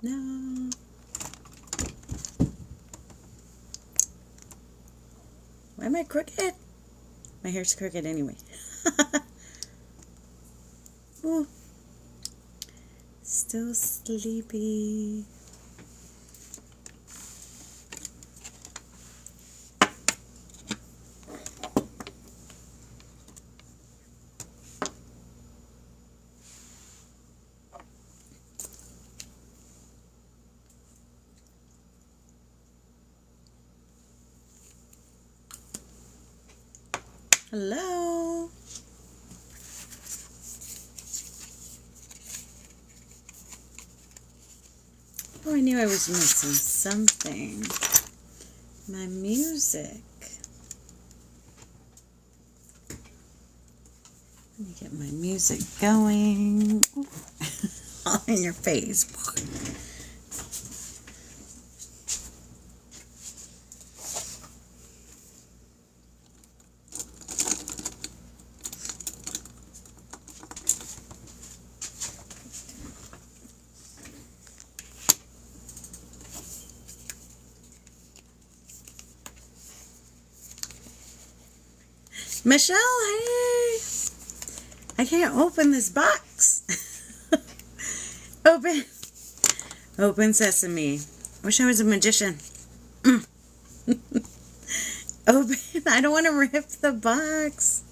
No. Why am I crooked? My hair's crooked anyway. Ooh. Still sleepy. Hello. Oh, I knew I was missing something. My music. Let me get my music going. All in your face. Michelle, hey! I can't open this box. Open. Open sesame. Wish I was a magician. Open. I don't want to rip the box.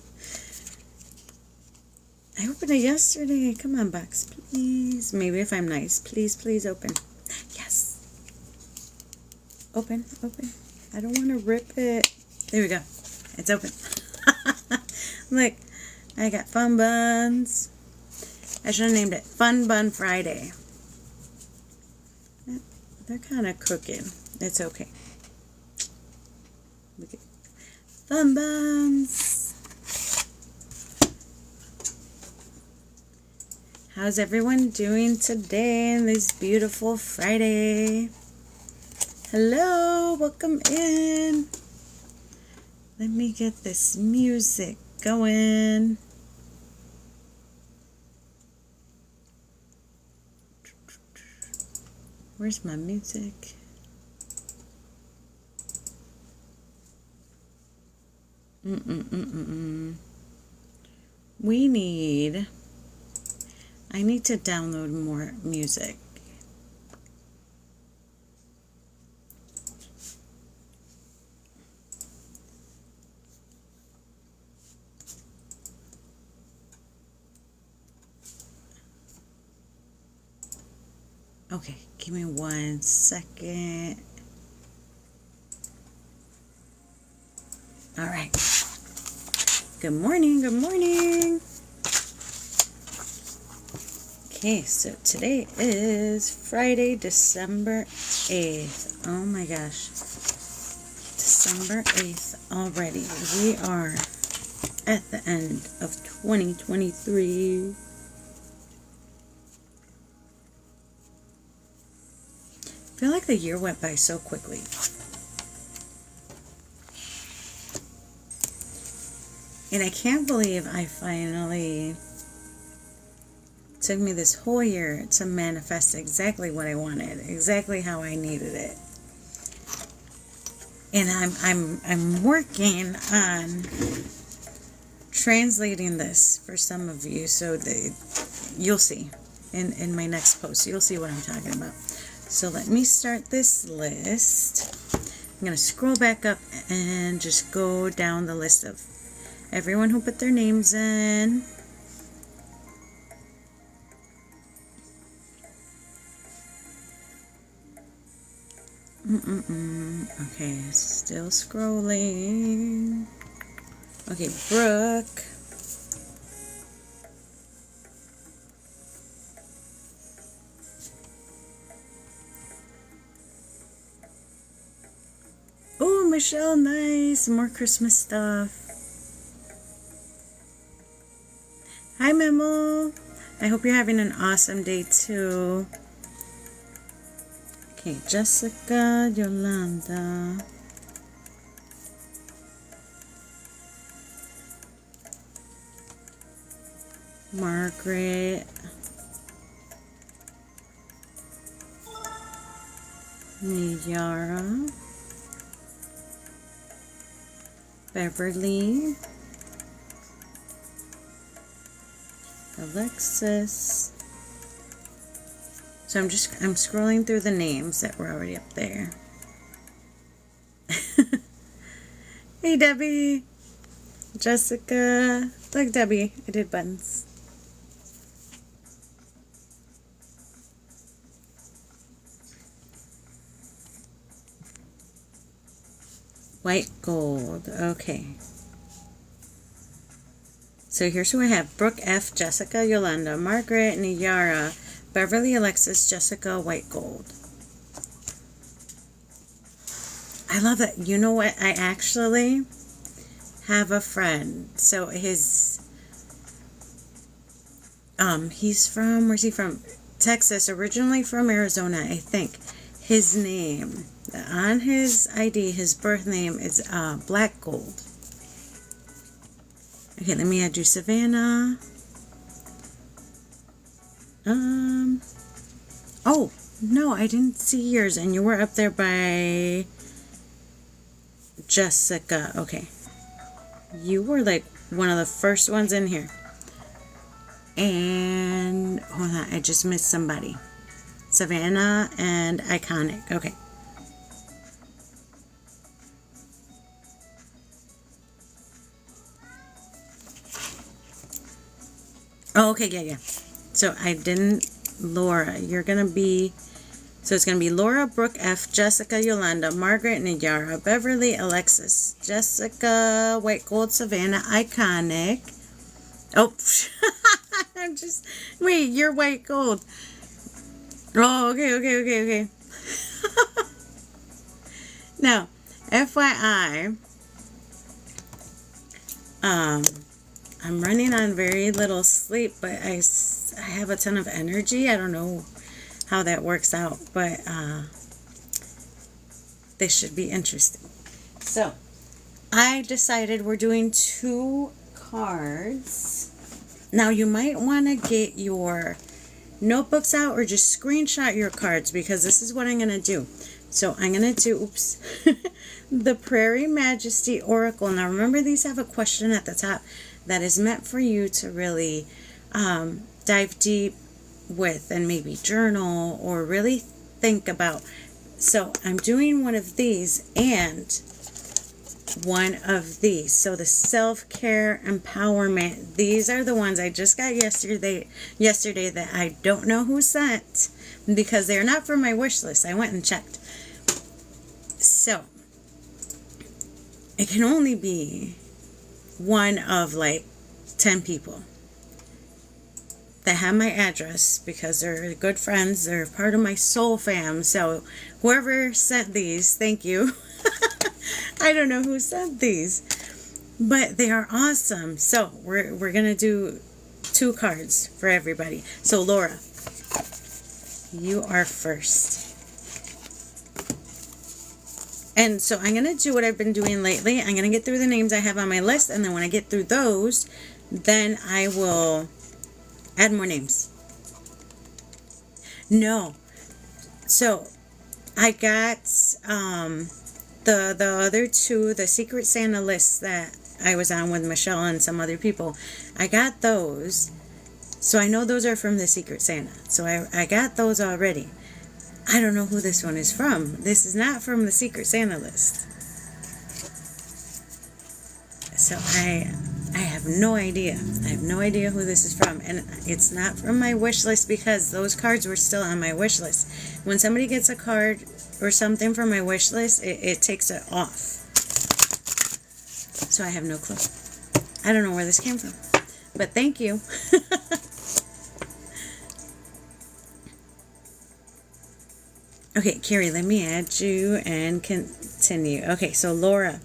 I opened it yesterday. Come on, box, please. Maybe if I'm nice. Please, please open. Yes. Open, open. I don't want to rip it. There we go. It's open. Look, I got fun buns. I should have named it Fun Bun Friday. They're kind of cooking. It's okay. Look at fun buns. How's everyone doing today on this beautiful Friday? Hello, welcome in. Let me get this music going. Where's my music? I need to download more music. Okay, give me 1 second. All right. Good morning, good morning. Okay, so today is Friday, December 8th. Oh my gosh. December 8th already. We are at the end of 2023. I feel like the year went by so quickly. And I can't believe I finally took me this whole year to manifest exactly what I wanted, exactly how I needed it. And I'm working on translating this for some of you so that you'll see in my next post. You'll see what I'm talking about. So let me start this list. I'm going to scroll back up and just go down the list of everyone who put their names in. Okay, still scrolling. Okay, Brooke. Oh, Michelle, nice. More Christmas stuff. Hi, Memo. I hope you're having an awesome day, too. Okay, Jessica, Yolanda. Margaret. Yara, Beverly, Alexis. So I'm scrolling through the names that were already up there. Hey Debbie, Jessica. Look Debbie, I did buttons. Whitegold. Okay. So here's who I have. Brooke F, Jessica, Yolanda, Margaret, Yara, Beverly, Alexis, Jessica, Whitegold. I love that. You know what? I actually have a friend. So he's from, where's he from? Texas, originally from Arizona, I think. His name, on his ID, his birth name is Blackgold. Okay, let me add you, Savana. Oh, no, I didn't see yours, and you were up there by Jessica. Okay. You were like one of the first ones in here. And, hold on, I just missed somebody. Savana and Iconic. Okay. Oh, okay, yeah. So I didn't, Laura, you're going to be, so it's going to be Laura, Brooke F, Jessica, Yolanda, Margaret, Yara, Beverly, Alexis, Jessica, Whitegold, Savana, Iconic. Oh, I'm just, wait, you're Whitegold. Oh, okay. Now, FYI, I'm running on very little sleep, but I have a ton of energy. I don't know how that works out, but this should be interesting. So, I decided we're doing 2 cards. Now, you might want to get your notebooks out or just screenshot your cards, because this is what I'm going to do. So I'm going to do, the Prairie Majesty Oracle. Now remember, these have a question at the top that is meant for you to really dive deep with and maybe journal or really think about. So I'm doing one of these and one of these. So the self-care empowerment, these are the ones I just got yesterday that I don't know who sent, because they're not from my wish list. I went and checked. So it can only be one of like 10 people that have my address, because they're good friends, they're part of my soul fam. So whoever sent these, thank you. I don't know who sent these, but they are awesome. So we're gonna do 2 cards for everybody. So Laura, you are first. And so I'm gonna do what I've been doing lately. I'm gonna get through the names I have on my list, and then when I get through those, then I will add more names. No. So I got the other 2, the Secret Santa lists that I was on with Michelle and some other people. I got those. So I know those are from the Secret Santa. So I got those already. I don't know who this one is from. This is not from the Secret Santa list. So I have no idea. I have no idea who this is from. And it's not from my wish list, because those cards were still on my wish list. When somebody gets a card or something from my wish list, it takes it off. So I have no clue. I don't know where this came from. But thank you. Okay, Carrie, let me add you and continue. Okay, so Laura,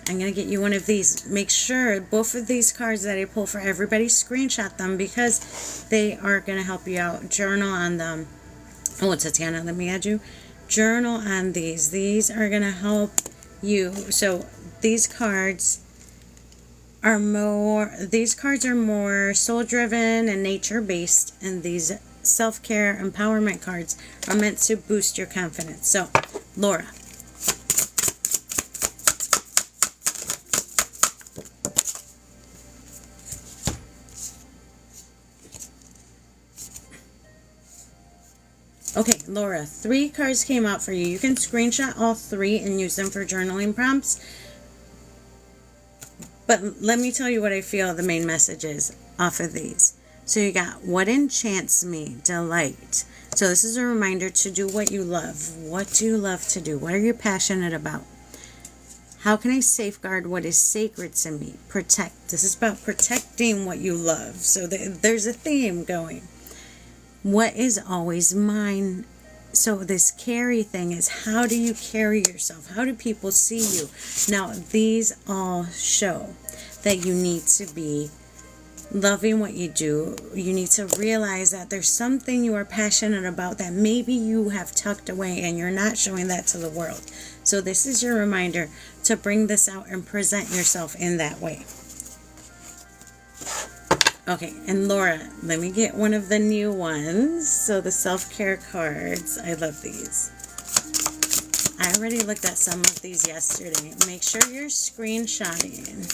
I'm going to get you one of these. Make sure both of these cards that I pull for everybody, screenshot them, because they are going to help you out. Journal on them. Oh, Tatiana, let me add you. Journal on these. These are going to help you. So these cards are more soul-driven and nature-based, and these self-care empowerment cards are meant to boost your confidence. So, Laura. Okay, Laura, 3 cards came out for you. You can screenshot all 3 and use them for journaling prompts. But let me tell you what I feel the main message is off of these. So you got, what enchants me? Delight. So this is a reminder to do what you love. What do you love to do? What are you passionate about? How can I safeguard what is sacred to me? Protect. This is about protecting what you love. So there's a theme going. What is always mine? So this carry thing is, how do you carry yourself? How do people see you? Now, these all show that you need to be loving what you do. You need to realize that there's something you are passionate about that maybe you have tucked away and you're not showing that to the world. So this is your reminder to bring this out and present yourself in that way. Okay, and Laura, let me get one of the new ones. So the self-care cards, I love these. I already looked at some of these yesterday. Make sure you're screenshotting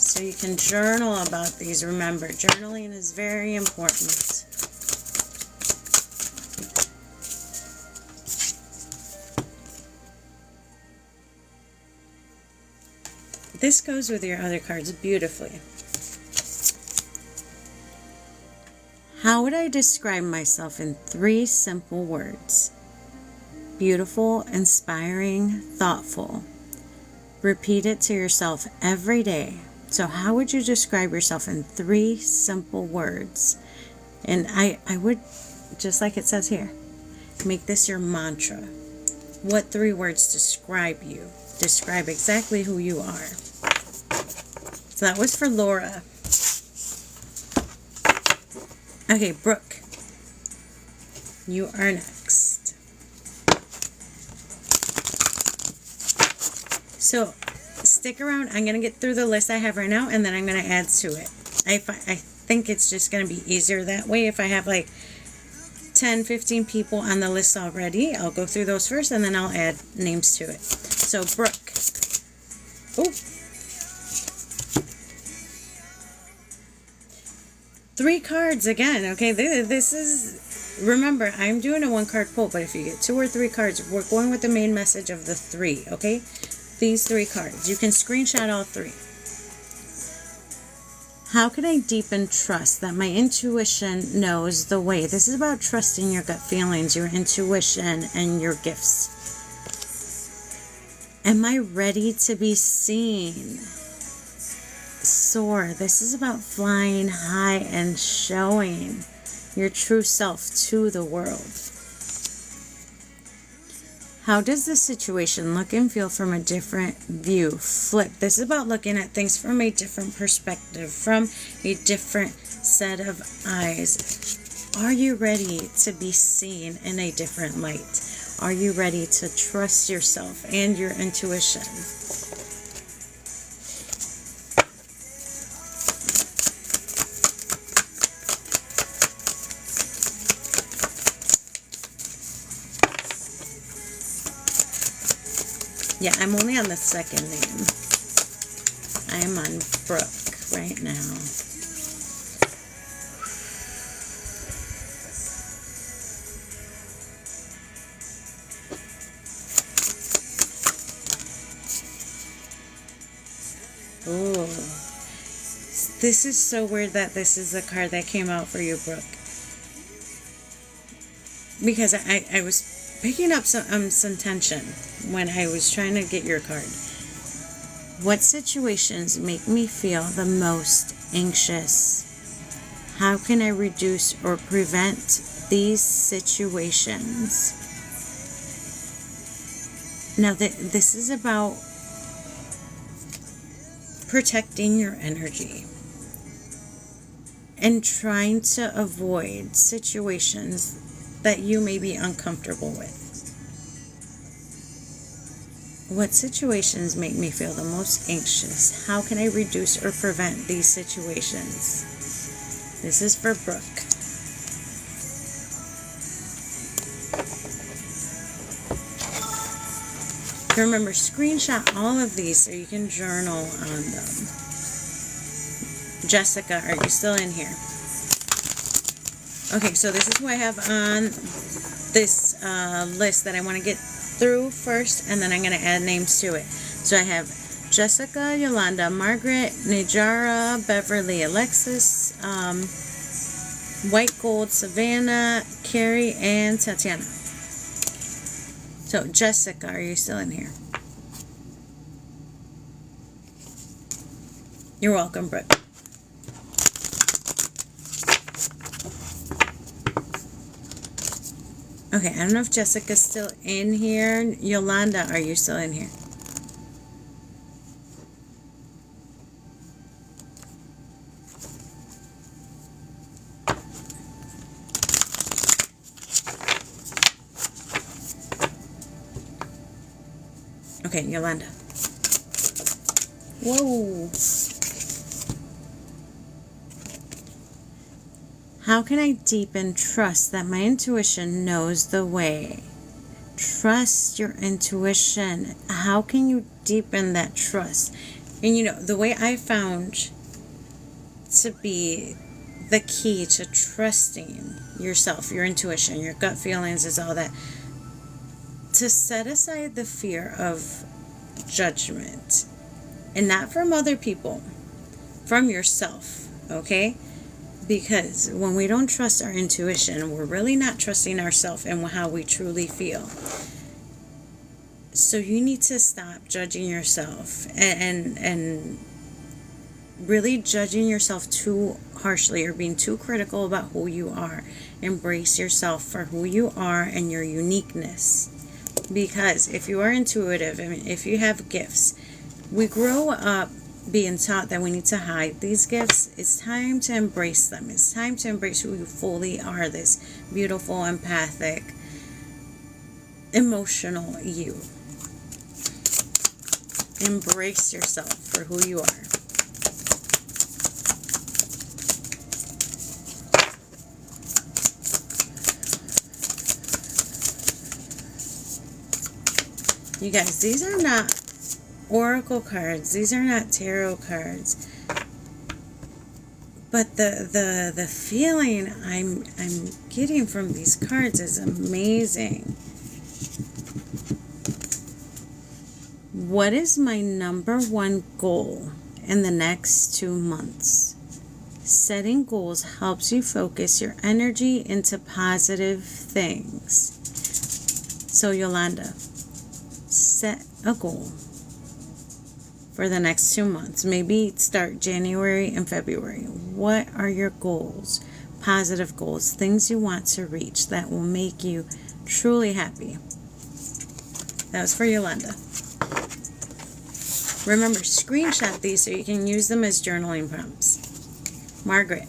so you can journal about these. Remember, journaling is very important. This goes with your other cards beautifully. How would I describe myself in 3 simple words? Beautiful, inspiring, thoughtful. Repeat it to yourself every day. So how would you describe yourself in 3 simple words? And I would, just like it says here, make this your mantra. What 3 words describe you? Describe exactly who you are. So that was for Laura. Okay, Brooke, you are next. So stick around. I'm going to get through the list I have right now, and then I'm going to add to it. I think it's just going to be easier that way. If I have like 10, 15 people on the list already, I'll go through those first, and then I'll add names to it. So Brooke. Oh. 3 cards again, okay? This is, remember, I'm doing a 1-card pull, but if you get 2 or 3 cards, we're going with the main message of the 3, okay? These 3 cards. You can screenshot all 3. How can I deepen trust that my intuition knows the way? This is about trusting your gut feelings, your intuition, and your gifts. Am I ready to be seen? Soar. This is about flying high and showing your true self to the world. How does this situation look and feel from a different view? Flip. This is about looking at things from a different perspective, from a different set of eyes. Are you ready to be seen in a different light? Are you ready to trust yourself and your intuition? Yeah, I'm only on the second name. I am on Brooke right now. Oh, this is so weird that this is the card that came out for you, Brooke. Because I was picking up some tension when I was trying to get your card. What situations make me feel the most anxious? How can I reduce or prevent these situations? Now, this is about protecting your energy and trying to avoid situations that you may be uncomfortable with. What situations make me feel the most anxious? How can I reduce or prevent these situations? This is for Brooke. Remember, screenshot all of these so you can journal on them. Jessica, are you still in here? Okay, so this is who I have on this list that I want to get through first, and then I'm going to add names to it. So I have Jessica, Yolanda, Margaret, Najara, Beverly, Alexis, Whitegold, Savana, Carrie, and Tatiana. So Jessica, are you still in here? You're welcome, Brooke. Okay, I don't know if Jessica's still in here. Yolanda, are you still in here? Okay, Yolanda. Whoa. How can I deepen trust that my intuition knows the way? Trust your intuition. How can you deepen that trust? And you know, the way I found to be the key to trusting yourself, your intuition, your gut feelings is all that. To set aside the fear of judgment. And not from other people. From yourself. Okay? Because when we don't trust our intuition, we're really not trusting ourselves and how we truly feel. So you need to stop judging yourself and really judging yourself too harshly or being too critical about who you are. Embrace yourself for who you are and your uniqueness. Because if you are intuitive, I mean, if you have gifts, we grow up being taught that we need to hide these gifts. It's time to embrace them. It's time to embrace who you fully are, this beautiful, empathic, emotional you. Embrace yourself for who you are. You guys, these are not oracle cards. These are not tarot cards. But the feeling I'm getting from these cards is amazing. What is my number one goal in the next 2 months? Setting goals helps you focus your energy into positive things. So Yolanda, set a goal for the next 2 months. Maybe start January and February. What are your goals? Positive goals, things you want to reach that will make you truly happy. That was for Yolanda. Remember, screenshot these so you can use them as journaling prompts. Margaret.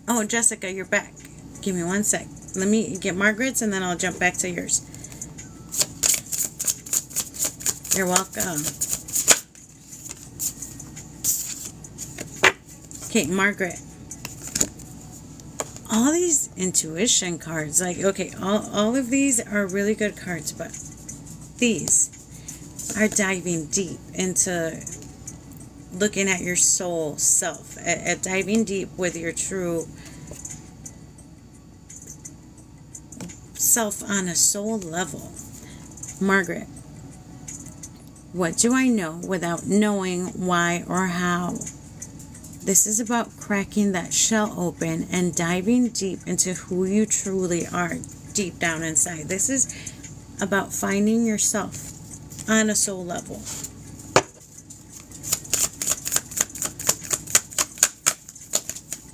Oh, Jessica, you're back. Give me 1 sec. Let me get Margaret's and then I'll jump back to yours. You're welcome. Okay, Margaret. All these intuition cards, like, okay, all of these are really good cards, but these are diving deep into looking at your soul self, at diving deep with your true self on a soul level. Margaret, what do I know without knowing why or how? This is about cracking that shell open and diving deep into who you truly are deep down inside. This is about finding yourself on a soul level.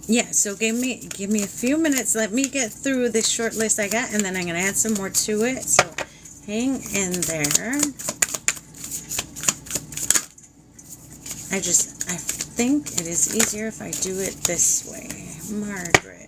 Yeah, so give me a few minutes. Let me get through this short list I got, and then I'm going to add some more to it. So hang in there. I think it is easier if I do it this way. Margaret.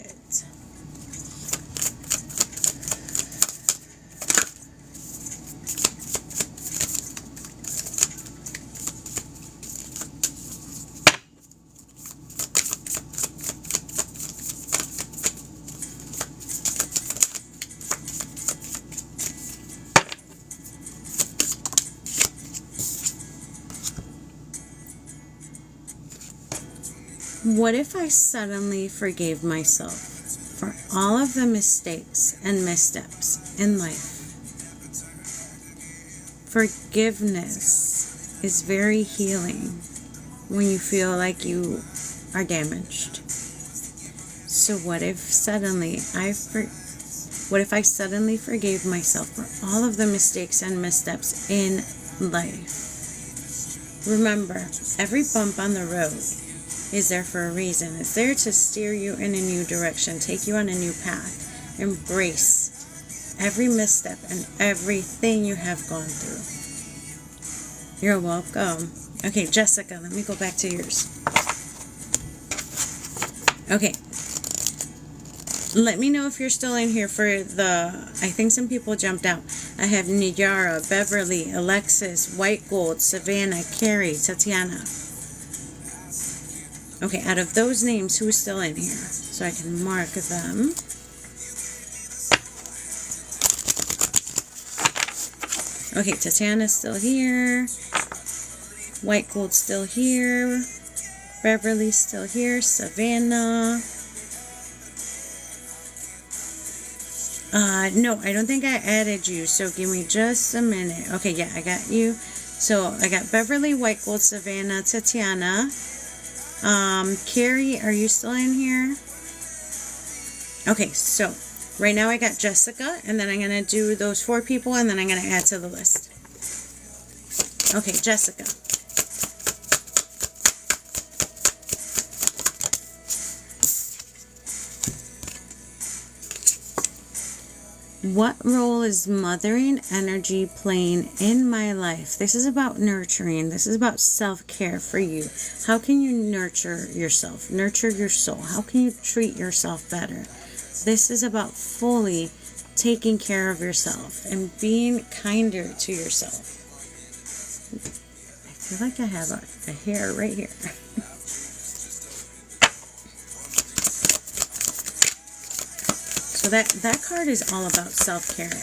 What if I suddenly forgave myself for all of the mistakes and missteps in life? Forgiveness is very healing when you feel like you are damaged. So what if I suddenly forgave myself for all of the mistakes and missteps in life? Remember, every bump on the road is there for a reason. It's there to steer you in a new direction, take you on a new path. Embrace every misstep and everything you have gone through. You're welcome. Okay, Jessica, let me go back to yours. Okay. Let me know if you're still in here for I think some people jumped out. I have Niyara, Beverly, Alexis, Whitegold, Savana, Carrie, Tatiana. Okay, out of those names, who's still in here? So I can mark them. Okay, Tatiana's still here. Whitegold's still here. Beverly's still here. Savana. No, I don't think I added you, so give me just a minute. Okay, yeah, I got you. So I got Beverly, Whitegold, Savana, Tatiana. Carrie, are you still in here? Okay, so right now I got Jessica, and then I'm going to do those 4 people, and then I'm going to add to the list. Okay, Jessica. What role is mothering energy playing in my life? This is about nurturing. This is about self-care for you. How can you nurture yourself? Nurture your soul. How can you treat yourself better? This is about fully taking care of yourself and being kinder to yourself. I feel like I have a hair right here. So that card is all about self-care.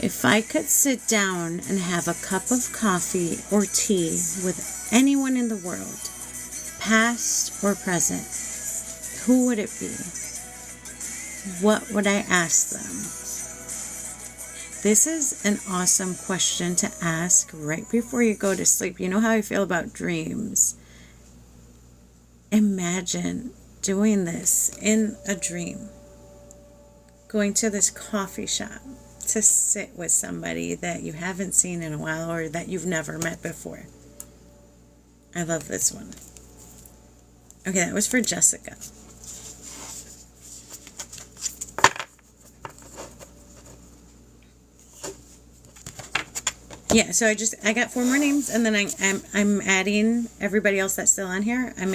If I could sit down and have a cup of coffee or tea with anyone in the world, past or present, who would it be? What would I ask them? This is an awesome question to ask right before you go to sleep. You know how I feel about dreams. Imagine doing this in a dream. Going to this coffee shop to sit with somebody that you haven't seen in a while or that you've never met before. I love this one. Okay, that was for Jessica. Yeah, so I got 4 more names, and then I'm adding everybody else that's still on here. I'm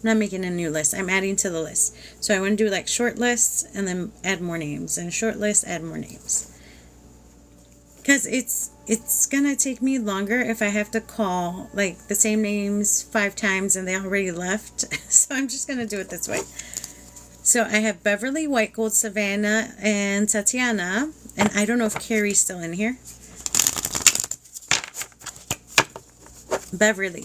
not making a new list. I'm adding to the list. So I want to do like short lists and then add more names, and short list, add more names. Because it's gonna take me longer if I have to call like the same names 5 times and they already left. So I'm just gonna do it this way. So I have Beverly, Whitegold, Savana, and Tatiana, and I don't know if Carrie's still in here. Beverly.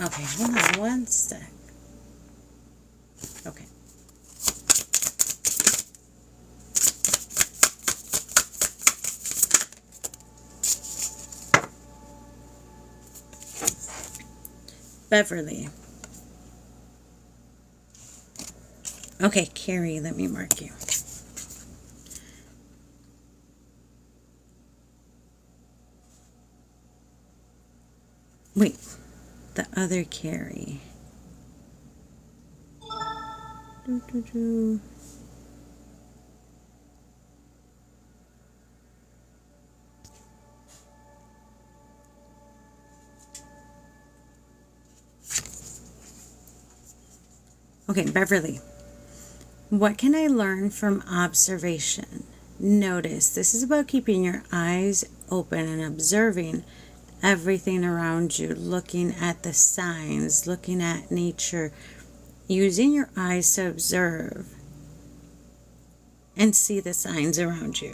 Okay, hold on one sec. Okay. Beverly. Okay, Carrie, let me mark you. Wait, the other Carrie. Okay, Beverly. What can I learn from observation? Notice. This is about keeping your eyes open and observing everything around you, looking at the signs, looking at nature, using your eyes to observe and see the signs around you.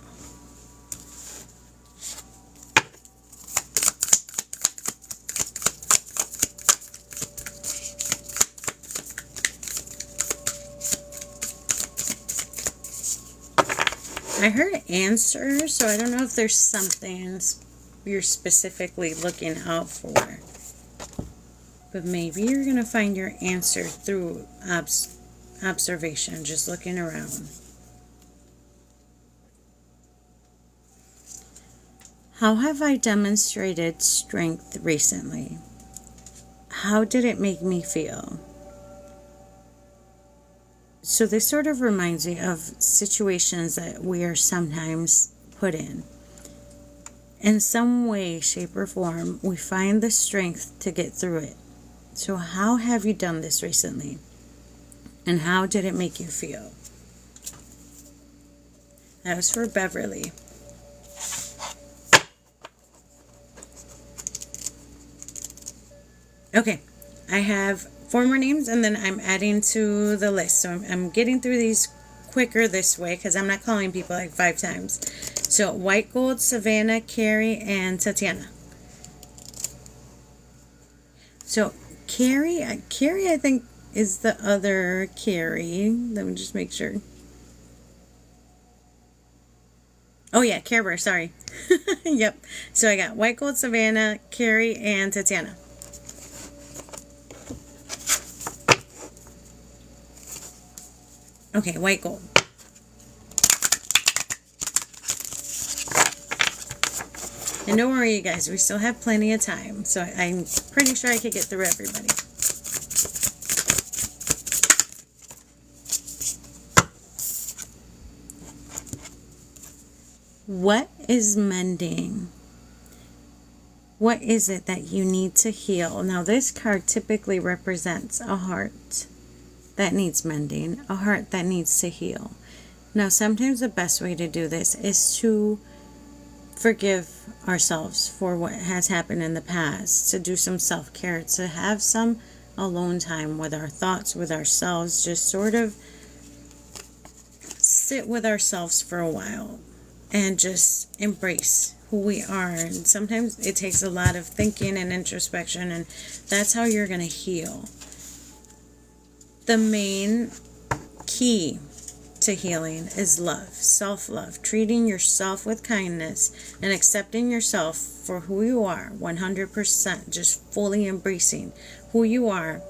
I heard answer, so I don't know if there's something you're specifically looking out for. But maybe you're going to find your answer through observation, just looking around. How have I demonstrated strength recently? How did it make me feel? So this sort of reminds me of situations that we are sometimes put in. In some way, shape, or form, we find the strength to get through it. So how have you done this recently? And how did it make you feel? That was for Beverly. Okay, I have 4 more names and then I'm adding to the list. So I'm getting through these quicker this way because I'm not calling people like 5 times. So Whitegold, Savana, Carrie, and Tatiana. So Carrie I think is the other Carrie. Let me just make sure. Oh yeah, Care Bear, sorry. Yep. So I got Whitegold, Savana, Carrie, and Tatiana. Okay, Whitegold. And don't worry, you guys, we still have plenty of time. So I'm pretty sure I could get through everybody. What is mending? What is it that you need to heal? Now, this card typically represents a heart that needs mending, a heart that needs to heal. Now, sometimes the best way to do this is to forgive ourselves for what has happened in the past, to do some self-care, to have some alone time with our thoughts, with ourselves, just sort of sit with ourselves for a while and just embrace who we are. And sometimes it takes a lot of thinking and introspection, and that's how you're going to heal. The main key to healing is love, self-love, treating yourself with kindness and accepting yourself for who you are 100%, just fully embracing who you are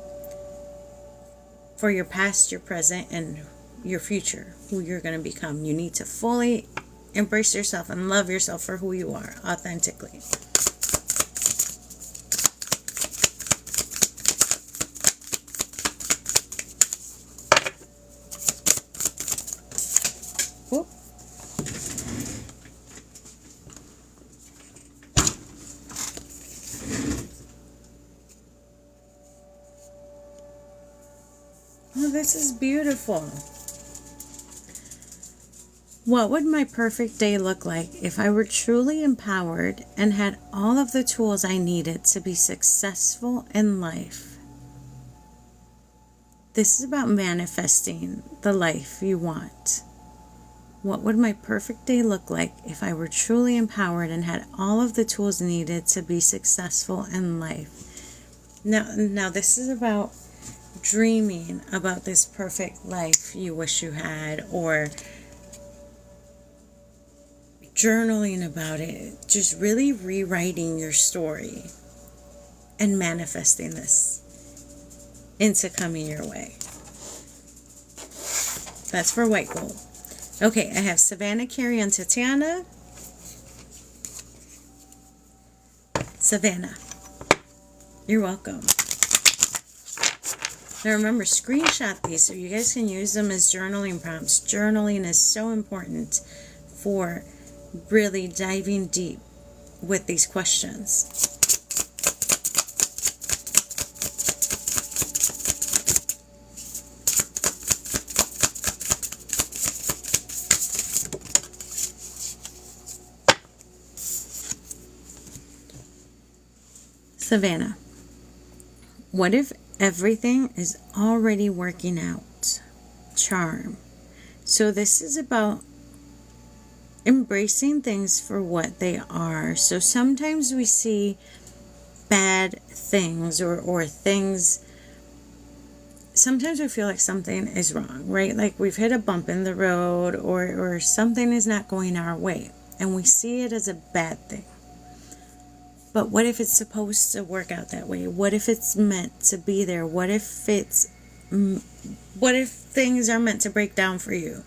for your past, your present, and your future, who you're going to become. You need to fully embrace yourself and love yourself for who you are authentically. Oh, this is beautiful. What would my perfect day look like if I were truly empowered and had all of the tools I needed to be successful in life? This is about manifesting the life you want. What would my perfect day look like if I were truly empowered and had all of the tools needed to be successful in life? Now this is about dreaming about this perfect life you wish you had, or journaling about it, just really rewriting your story and manifesting this into coming your way. That's for Whitegold. Okay, I have Savana, Carrie, and Tatiana. Savana, you're welcome. Now remember, screenshot these so you guys can use them as journaling prompts. Journaling is so important for really diving deep with these questions. Savana, what if everything is already working out? Charm. So this is about embracing things for what they are. So sometimes we see bad things or things. Sometimes we feel like something is wrong, right? Like we've hit a bump in the road or something is not going our way. And we see it as a bad thing. But what if it's supposed to work out that way? What if it's meant to be there? What if things are meant to break down for you?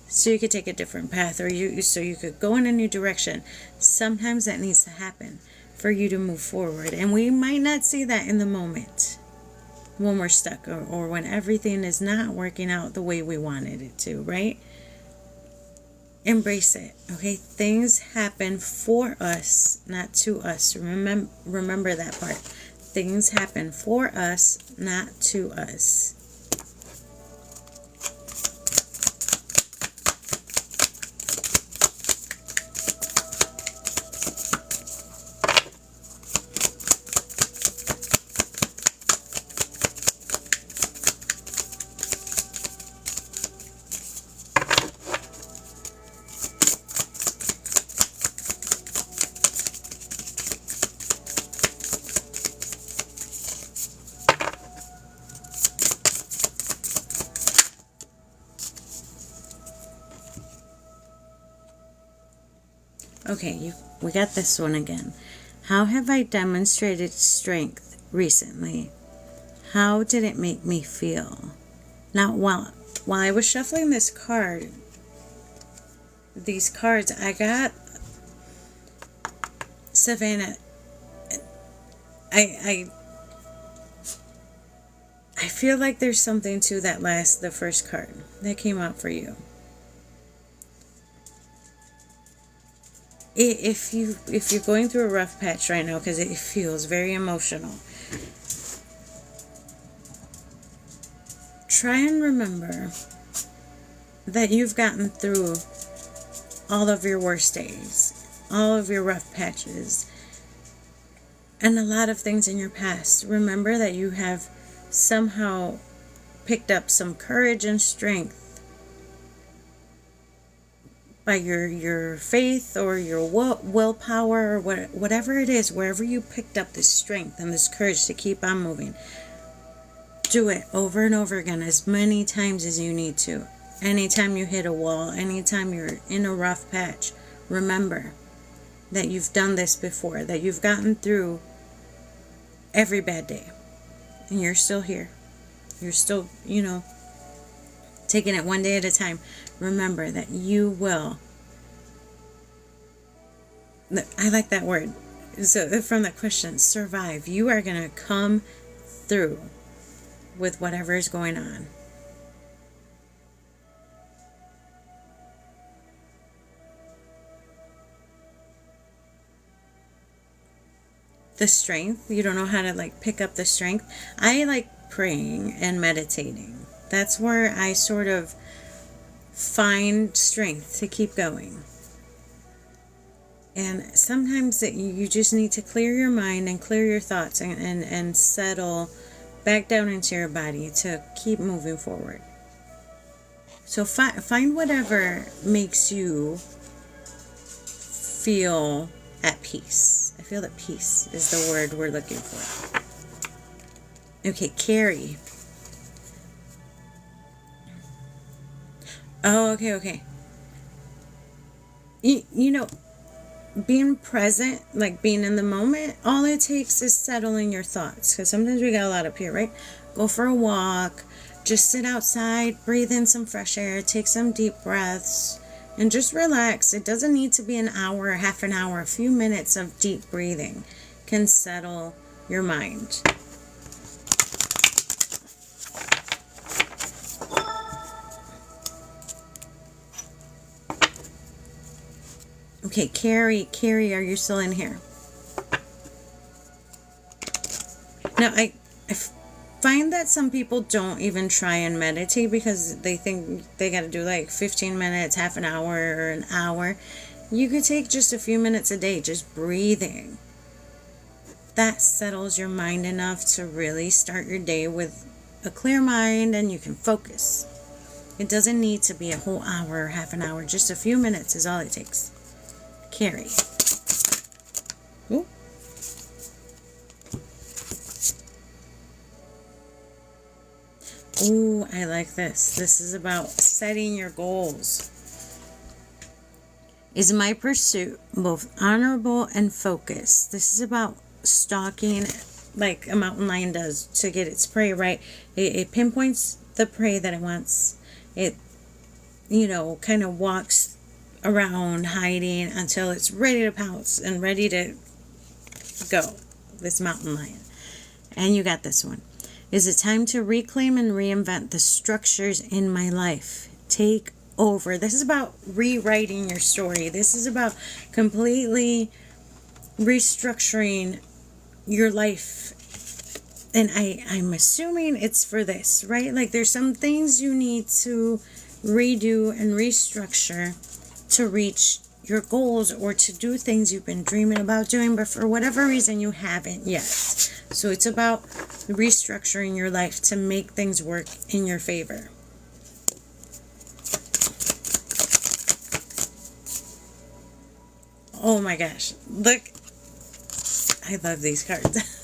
So you could take a different path, or so you could go in a new direction. Sometimes that needs to happen for you to move forward. And we might not see that in the moment when we're stuck or when everything is not working out the way we wanted it to, right? Embrace it, okay? Things happen for us, not to us. Remember that part. Things happen for us, not to us. Okay, we got this one again. How have I demonstrated strength recently? How did it make me feel? Now, while I was shuffling these cards, I got Savana. I feel like there's something to the first card that came out for you. If you're going through a rough patch right now, because it feels very emotional, try and remember that you've gotten through all of your worst days, all of your rough patches, and a lot of things in your past. Remember that you have somehow picked up some courage and strength by your faith or your willpower or whatever it is. Wherever you picked up this strength and this courage to keep on moving, do it over and over again, as many times as you need to. Anytime you hit a wall, anytime you're in a rough patch, remember that you've done this before, that you've gotten through every bad day, and you're still here. You're still, taking it one day at a time. Remember that you will. I like that word. So from that question, survive. You are going to come through with whatever is going on. The strength, you don't know how to pick up the strength. I like praying and meditating. That's where I sort of find strength to keep going. And sometimes you just need to clear your mind and clear your thoughts and settle back down into your body to keep moving forward. So find whatever makes you feel at peace. I feel that peace is the word we're looking for. Okay, Carrie. Oh, okay. Being present, being in the moment, all it takes is settling your thoughts. Because sometimes we got a lot up here, right? Go for a walk. Just sit outside, breathe in some fresh air, take some deep breaths, and just relax. It doesn't need to be an hour, half an hour. A few minutes of deep breathing can settle your mind. Okay, Carrie, are you still in here? Now, I find that some people don't even try and meditate because they think they got to do 15 minutes, half an hour, or an hour. You could take just a few minutes a day just breathing. that settles your mind enough to really start your day with a clear mind and you can focus. It doesn't need to be a whole hour or half an hour. Just a few minutes is all it takes. Carrie. Ooh. Ooh, I like this. This is about setting your goals. Is my pursuit both honorable and focused? This is about stalking like a mountain lion does to get its prey, right? It pinpoints the prey that it wants. It, kind of walks around hiding until it's ready to pounce and ready to go. This mountain lion. And you got this one. Is it time to reclaim and reinvent the structures in my life? Take over. This is about rewriting your story. This is about completely restructuring your life. And I'm assuming it's for this, right? Like there's some things you need to redo and restructure to reach your goals or to do things you've been dreaming about doing, but for whatever reason you haven't yet. So it's about restructuring your life to make things work in your favor. Oh my gosh. Look. I love these cards.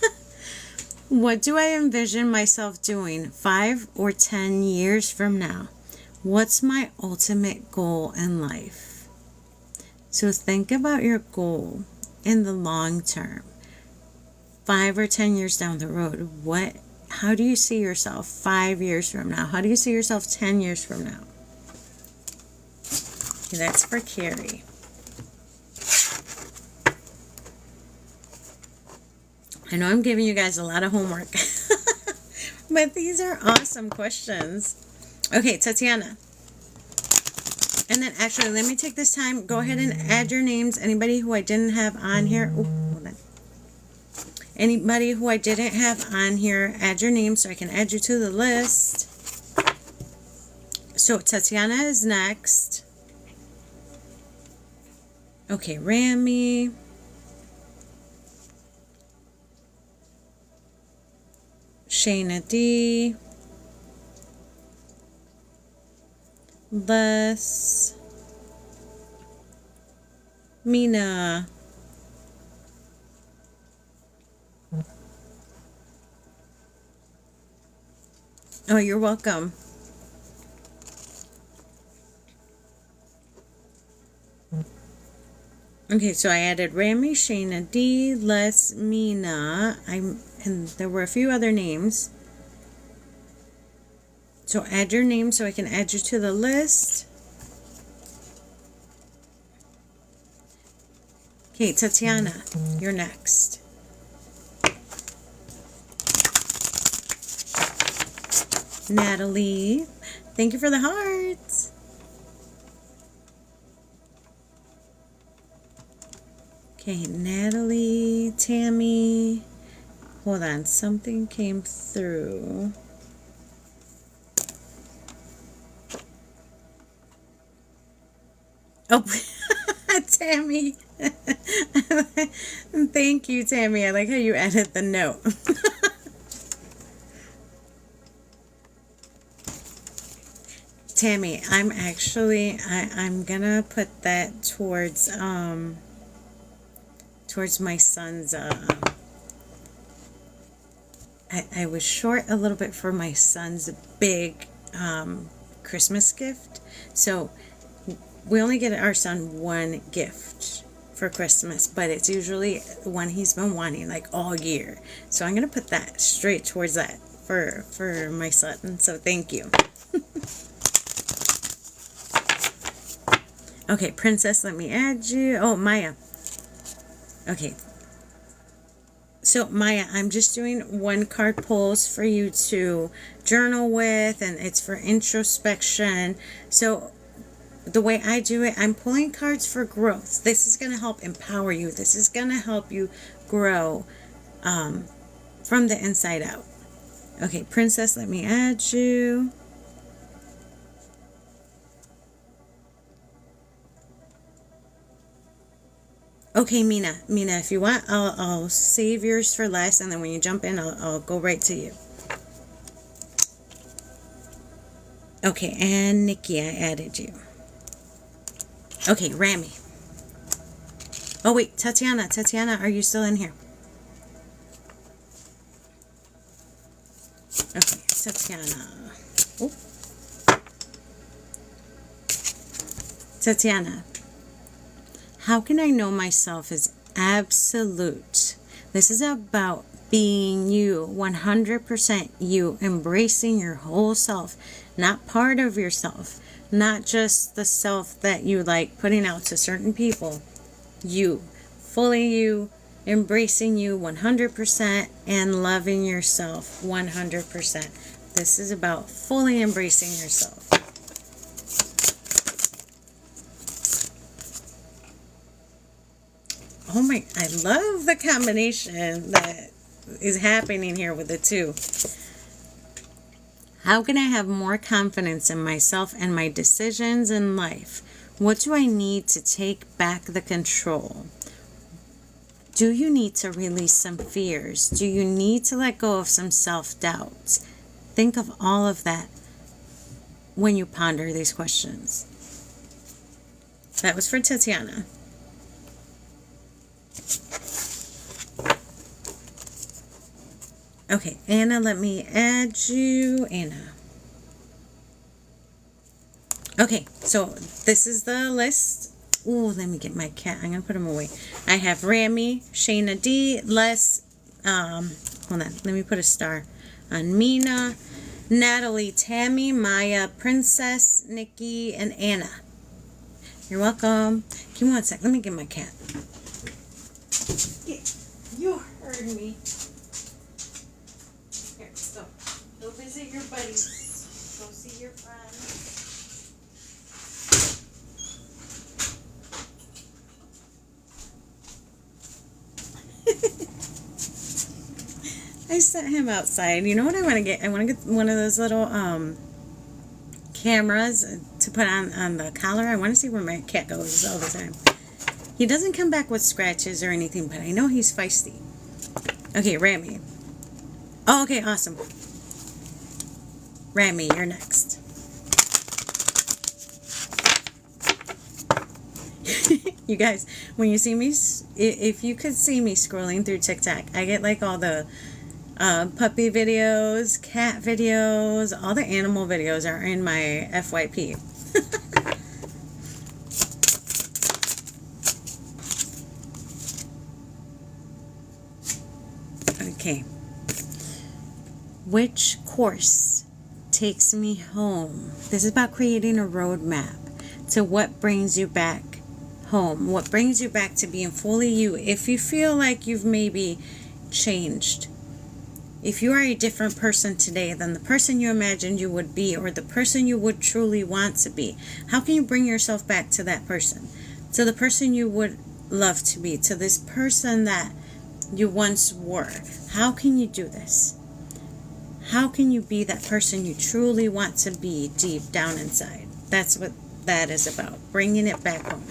What do I envision myself doing 5 or 10 years from now? What's my ultimate goal in life? So think about your goal in the long term. 5 or 10 years down the road. How do you see yourself 5 years from now? How do you see yourself 10 years from now? Okay, that's for Carrie. I know I'm giving you guys a lot of homework, but these are awesome questions. Okay, Tatiana. And then actually, let me take this time. Go ahead and add your names. Anybody who I didn't have on here. Oh, hold on. Anybody who I didn't have on here, add your name so I can add you to the list. So Tatiana is next. Okay, Ramy. Shana D. Les. Mena. Oh, you're welcome. Okay, so I added Ramy, Shana D, Les, Mena. And there were a few other names. So add your name so I can add you to the list. Okay, Tatiana, you're next. Natalie, thank you for the hearts. Okay, Natalie, Tammy. Hold on, something came through. Oh, Tammy. Thank you, Tammy. I like how you added the note. Tammy, I'm gonna put that towards my son's I was short a little bit for my son's big Christmas gift. So we only get our son one gift for Christmas, but it's usually one he's been wanting like all year. So I'm going to put that straight towards that for my son. So thank you. Okay, Princess, let me add you. Oh, Maya. Okay. So, Maya, I'm just doing one card pulls for you to journal with, and it's for introspection. So, the way I do it, I'm pulling cards for growth. This is going to help empower you. This is going to help you grow from the inside out. Okay, Princess, let me add you. Okay, Mena, if you want, I'll save yours for last, and then when you jump in, I'll go right to you. Okay, and Nikki, I added you. Okay, Ramy. Oh, wait, Tatiana, are you still in here? Okay, Tatiana. Oh. Tatiana. How can I know myself is absolute? This is about being you, 100% you, embracing your whole self, not part of yourself, not just the self that you like putting out to certain people. You, fully you, embracing you 100% and loving yourself 100%. This is about fully embracing yourself. Oh my, I love the combination that is happening here with the two. How can I have more confidence in myself and my decisions in life? What do I need to take back the control? Do you need to release some fears? Do you need to let go of some self-doubts? Think of all of that when you ponder these questions. That was for Tatiana. Okay, Anna, let me add you. Anna. Okay, so this is the list. Oh, let me get my cat. I'm going to put him away. I have Ramy, Shana D, Les, hold on, let me put a star on Mena, Natalie, Tammy, Maya, Princess, Nikki, and Anna. You're welcome. Give me one sec. Let me get my cat. You heard me. Here, go visit your buddies. Go see your friends. I sent him outside. You know what I want to get? I want to get one of those little cameras to put on the collar. I want to see where my cat goes all the time. He doesn't come back with scratches or anything, but I know he's feisty. Okay, Ramy. Oh, okay, awesome. Ramy, you're next. You guys, when you see me, if you could see me scrolling through TikTok, I get like all the puppy videos, cat videos, all the animal videos are in my FYP. Okay. Which course takes me home? This is about creating a roadmap to what brings you back home, what brings you back to being fully you. If you feel like you've maybe changed, if you are a different person today than the person you imagined you would be, or the person you would truly want to be, how can you bring yourself back to that person, to the person you would love to be, to this person that you once were? How can you do this? How can you be that person you truly want to be deep down inside? That's what that is about, bringing it back home.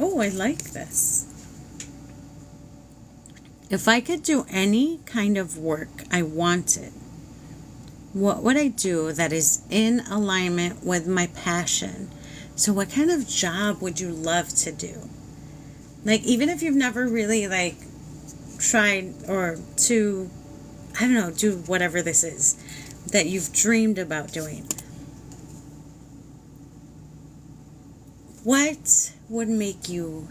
Oh, I like this. If I could do any kind of work I wanted, what would I do that is in alignment with my passion? So what kind of job would you love to do? Like, even if you've never really like tried or to, I don't know, do whatever this is that you've dreamed about doing. What would make you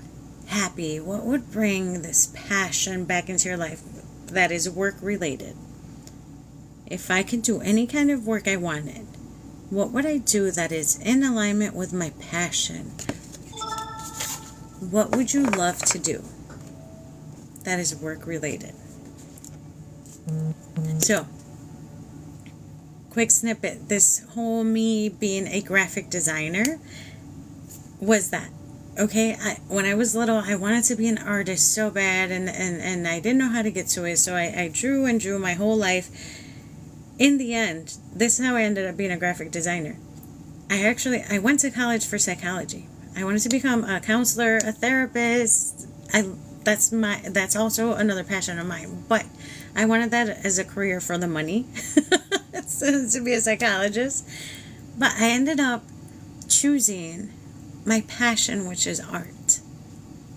happy? What would bring this passion back into your life that is work related? If I could do any kind of work I wanted, what would I do that is in alignment with my passion? What would you love to do that is work related? So, quick snippet. This whole me being a graphic designer was that. Okay, when I was little, I wanted to be an artist so bad, and I didn't know how to get to it, so I drew and drew my whole life. In the end, this is how I ended up being a graphic designer. I went to college for psychology. I wanted to become a counselor, a therapist. That's also another passion of mine, but I wanted that as a career for the money, to be a psychologist. But I ended up choosing my passion, which is art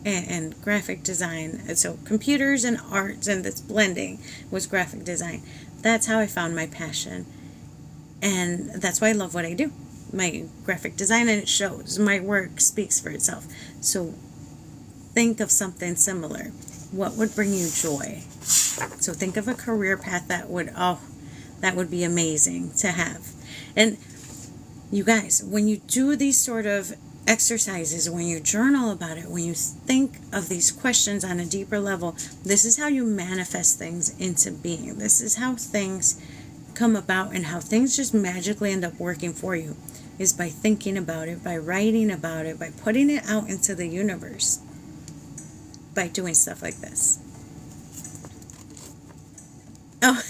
and graphic design. And so computers and arts and this blending was graphic design. That's how I found my passion. And that's why I love what I do. My graphic design, and it shows. My work speaks for itself. So think of something similar. What would bring you joy? So think of a career path that would be amazing to have. And you guys, when you do these sort of exercises, when you journal about it, when you think of these questions on a deeper level, this is how you manifest things into being. This is how things come about, and how things just magically end up working for you, is by thinking about it, by writing about it, by putting it out into the universe, by doing stuff like this. Oh,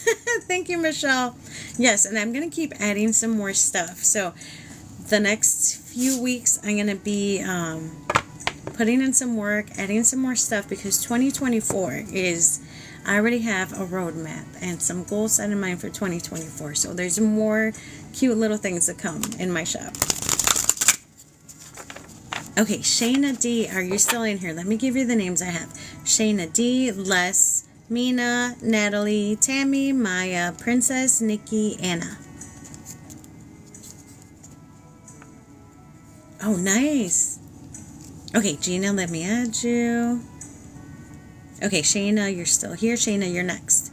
thank you, Michelle. Yes, and I'm going to keep adding some more stuff. So the next few weeks, I'm going to be putting in some work, adding some more stuff, because 2024 is, I already have a roadmap and some goals set in mind for 2024. So there's more cute little things to come in my shop. Okay, Shana D, are you still in here? Let me give you the names I have. Shana D, Les, Mena, Natalie, Tammy, Maya, Princess, Nikki, Anna. Oh, nice. Okay, Gina, let me add you. Okay, Shana, you're still here. Shana, you're next.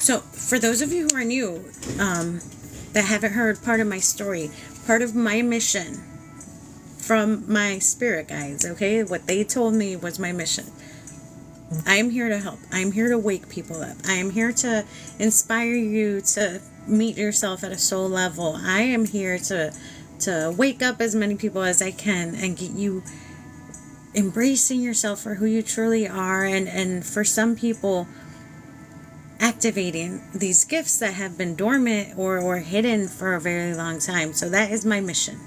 So, for those of you who are new, that haven't heard part of my story, part of my mission from my spirit guides, okay? What they told me was my mission. I am here to help. I am here to wake people up. I am here to inspire you to meet yourself at a soul level. I am here to wake up as many people as I can and get you embracing yourself for who you truly are, and for some people, activating these gifts that have been dormant or hidden for a very long time. So that is my mission.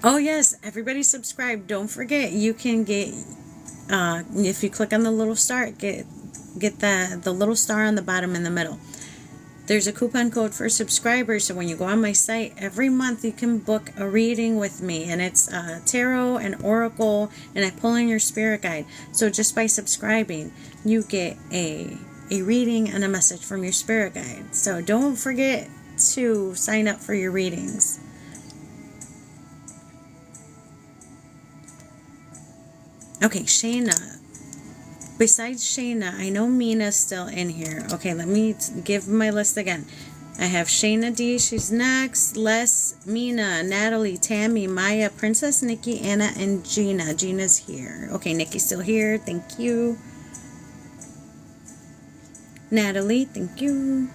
Oh yes, everybody subscribe. Don't forget, you can get, if you click on the little star, get the little star on the bottom in the middle. There's a coupon code for subscribers, so when you go on my site, every month you can book a reading with me, and it's tarot and oracle, and I pull in your spirit guide. So just by subscribing, you get a reading and a message from your spirit guide. So don't forget to sign up for your readings. Okay, Shana. Besides Shana, I know Mena's still in here. Okay, let me give my list again. I have Shana D, she's next. Les, Mena, Natalie, Tammy, Maya, Princess, Nikki, Anna, and Gina. Gina's here. Okay, Nikki's still here. Thank you. Natalie, thank you.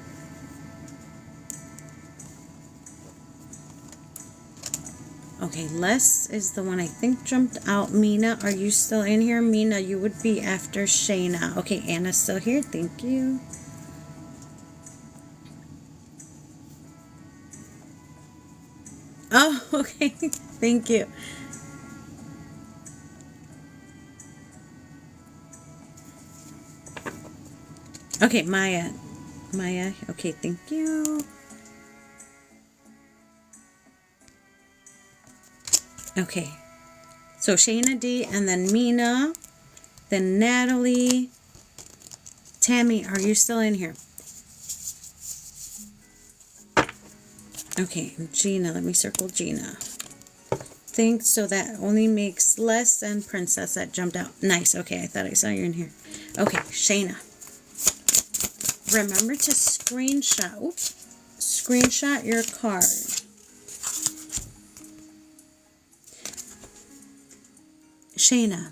Okay, Les is the one I think jumped out. Mena, are you still in here? Mena, you would be after Shana. Okay, Anna's still here. Thank you. Oh, okay. Thank you. Okay, Maya. Maya, okay, thank you. Okay, so Shana D, and then Mena, then Natalie. Tammy, are you still in here? Okay, Gina, let me circle Gina. Think so that only makes Les and Princess that jumped out. Nice, okay, I thought I saw you in here. Okay, Shana. Remember to screenshot your card. Shana,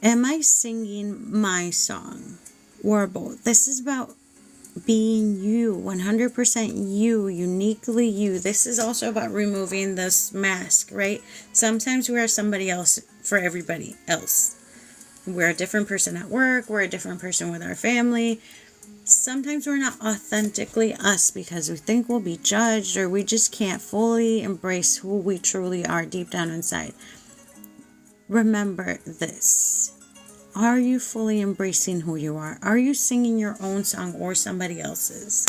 am I singing my song or both? This is about being you, 100% you, uniquely you. This is also about removing this mask, right? Sometimes we are somebody else for everybody else. We're a different person at work. We're a different person with our family. Sometimes we're not authentically us because we think we'll be judged, or we just can't fully embrace who we truly are deep down inside. Remember this. Are you fully embracing who you are? Are you singing your own song or somebody else's?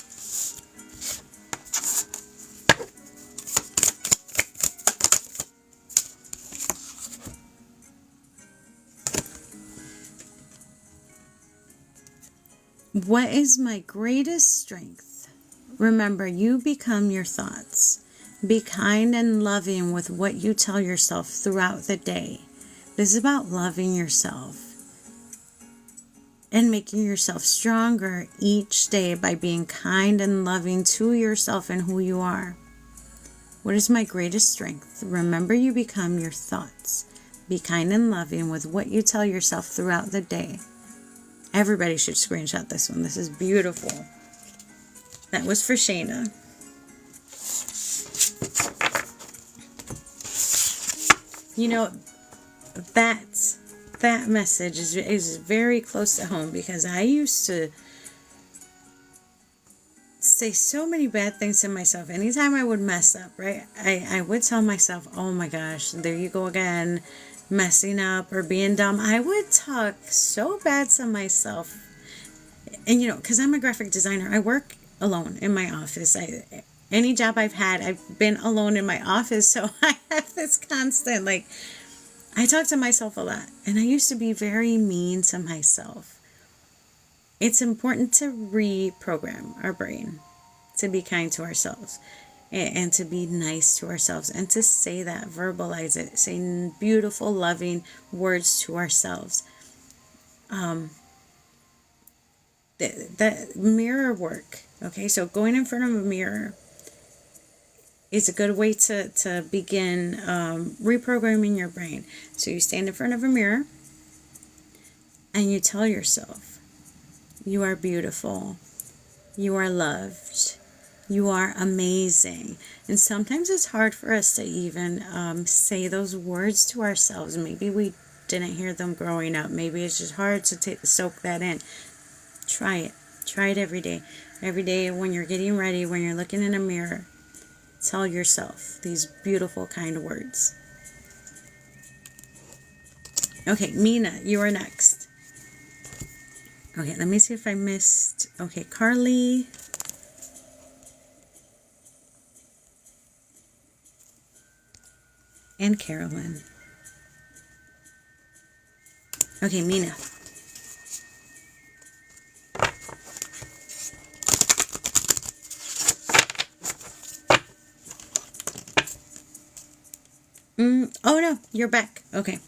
What is my greatest strength? Remember, you become your thoughts. Be kind and loving with what you tell yourself throughout the day. This is about loving yourself and making yourself stronger each day by being kind and loving to yourself and who you are. What is my greatest strength? Remember, you become your thoughts. Be kind and loving with what you tell yourself throughout the day. Everybody should screenshot this one. This is beautiful. That was for Shana. You know, that message is very close to home, because I used to say so many bad things to myself. Anytime I would mess up, right? I would tell myself, oh my gosh, there you go again, messing up or being dumb. I would talk so bad to myself. And because I'm a graphic designer, I work alone in my office. Any job I've had, I've been alone in my office. So I have this constant, I talk to myself a lot, and I used to be very mean to myself. It's important to reprogram our brain to be kind to ourselves and to be nice to ourselves, and to say that, verbalize it, say beautiful, loving words to ourselves. That mirror work, okay? So going in front of a mirror is a good way to begin reprogramming your brain. So you stand in front of a mirror and you tell yourself, you are beautiful, you are loved, you are amazing. And sometimes it's hard for us to even say those words to ourselves. Maybe we didn't hear them growing up. Maybe it's just hard to soak that in. Try it. Try it every day. Every day when you're getting ready, when you're looking in a mirror, tell yourself these beautiful, kind words. Okay, Mena, you are next. Okay, let me see if I missed. Okay, Carly. And Carolyn. Okay, Mena. Oh no, you're back. Okay.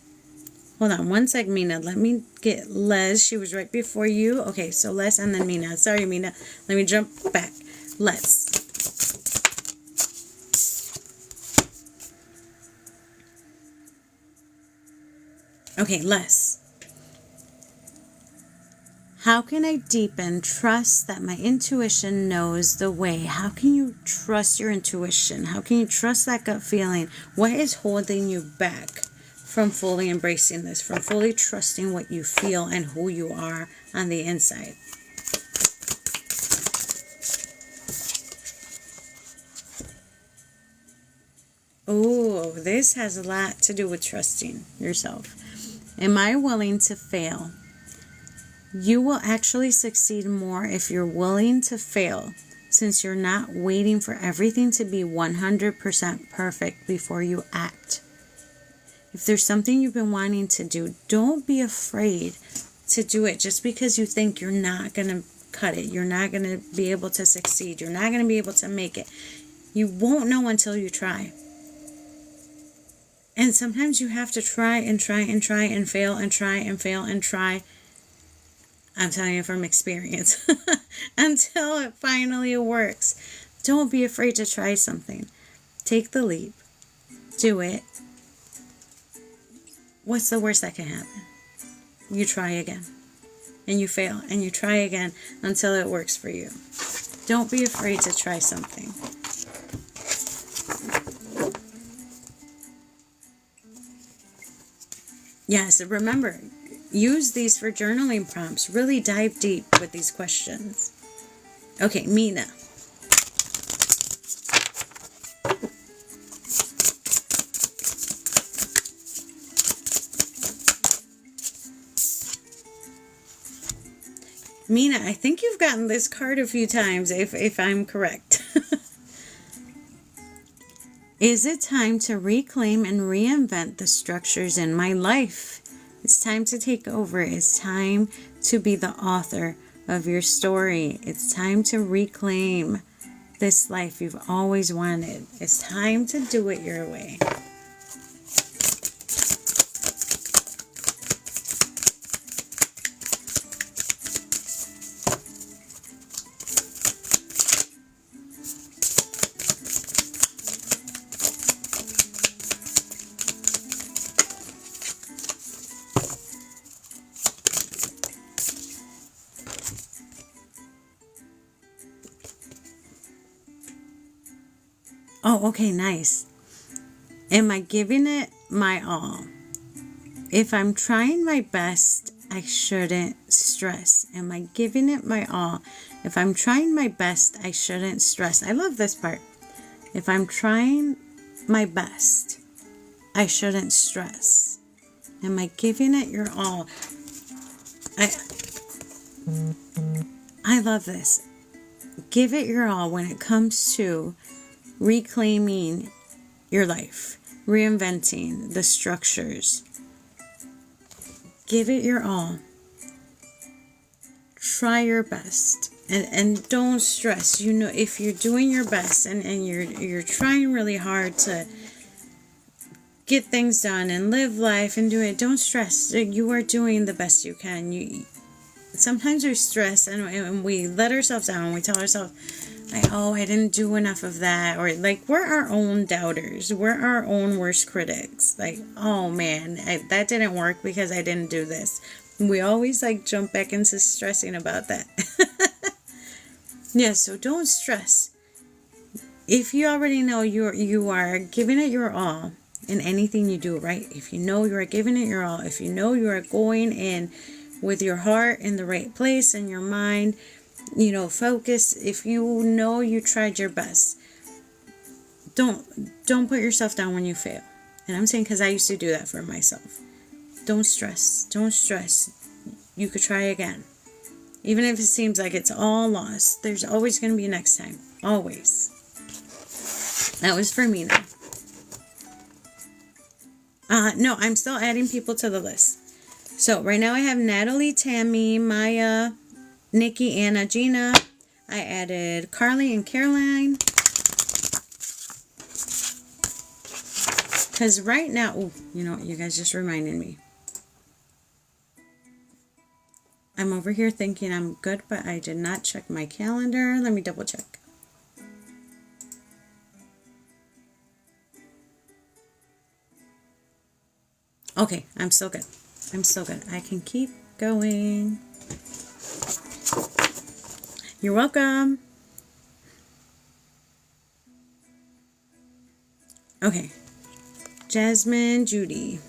Hold on one sec, Mena. Let me get Les. She was right before you. Okay, so Les and then Mena. Sorry, Mena. Let me jump back. Les. Okay, Les. How can I deepen trust that my intuition knows the way? How can you trust your intuition? How can you trust that gut feeling? What is holding you back from fully embracing this, from fully trusting what you feel and who you are on the inside? Oh, this has a lot to do with trusting yourself. Am I willing to fail? You will actually succeed more if you're willing to fail, since you're not waiting for everything to be 100% perfect before you act. If there's something you've been wanting to do, don't be afraid to do it just because you think you're not going to cut it. You're not going to be able to succeed. You're not going to be able to make it. You won't know until you try. And sometimes you have to try and try and try and fail and try and fail and try. I'm telling you from experience. Until it finally works. Don't be afraid to try something. Take the leap. Do it. what's the worst that can happen? You try again. And you fail. And you try again until it works for you. Don't be afraid to try something. Yes, remember, use these for journaling prompts. Really dive deep with these questions. Okay, Mena. Mena, I think you've gotten this card a few times, if I'm correct. Is it time to reclaim and reinvent the structures in my life? It's time to take over. It's time to be the author of your story. It's time to reclaim this life you've always wanted. It's time to do it your way. Oh, okay, nice. Am I giving it my all? If I'm trying my best, I shouldn't stress. Am I giving it my all? If I'm trying my best, I shouldn't stress. I love this part. If I'm trying my best, I shouldn't stress. Am I giving it your all? I love this. Give it your all when it comes to reclaiming your life, reinventing the structures. Give it your all. Try your best, and don't stress. You know, if you're doing your best and you're trying really hard to get things done and live life and do it, don't stress. You are doing the best you can. Sometimes we stress and we let ourselves down. We tell ourselves, like, oh, I didn't do enough of that. Or like, we're our own doubters. We're our own worst critics. Like, oh man, that didn't work because I didn't do this. We always like jump back into stressing about that. Yeah, so don't stress. If you already know you are giving it your all in anything you do, right? If you know you are giving it your all, if you know you are going in with your heart in the right place and your mind, focus. If you know you tried your best, don't put yourself down when you fail. And I'm saying because I used to do that for myself. Don't stress. Don't stress. You could try again. Even if it seems like it's all lost, there's always going to be next time. Always. That was for me now. No, I'm still adding people to the list. So right now I have Natalie, Tammy, Maya, Nikki, Anna, Gina. I added Carly and Caroline. Because right now, you guys just reminded me. I'm over here thinking I'm good, but I did not check my calendar. Let me double check. Okay, I'm still good. I'm still good. I can keep going. You're welcome. Okay. Jasmine, Judy.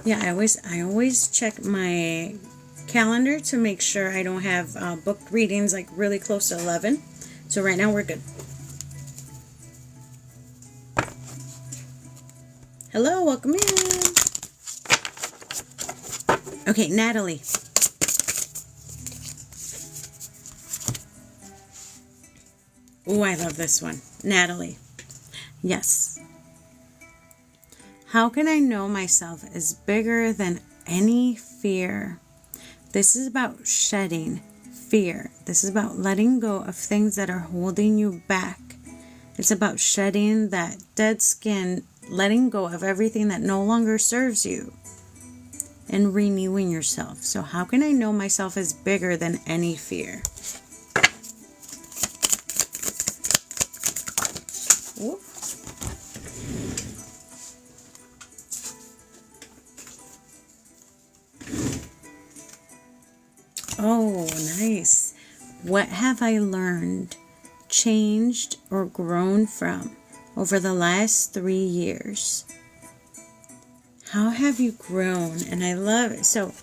Yeah, I always check my calendar to make sure I don't have booked readings like really close to 11. So right now we're good. Hello, welcome in. Okay, Natalie. Oh, I love this one. Natalie. Yes. How can I know myself is bigger than any fear? This is about shedding fear. This is about letting go of things that are holding you back. It's about shedding that dead skin, letting go of everything that no longer serves you, and renewing yourself. So how can I know myself is bigger than any fear? What have I learned, changed, or grown from over the last 3 years? How have you grown? And I love it. So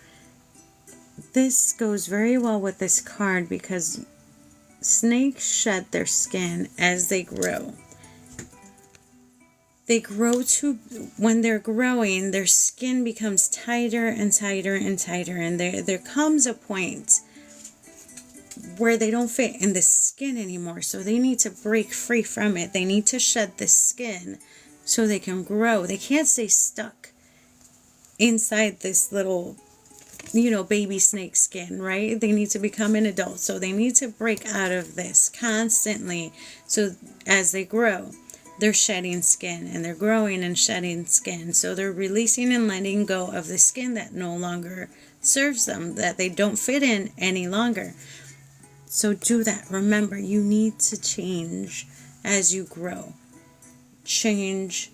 this goes very well with this card because snakes shed their skin as they grow. They grow to, when they're growing, their skin becomes tighter and tighter and tighter. And there comes a point where they don't fit in the skin anymore. So they need to break free from it. They need to shed the skin so they can grow. They can't stay stuck inside this little, baby snake skin, right? They need to become an adult. So they need to break out of this constantly. So as they grow, they're shedding skin and they're growing and shedding skin. So they're releasing and letting go of the skin that no longer serves them, that they don't fit in any longer. So do that. Remember, you need to change as you grow. Change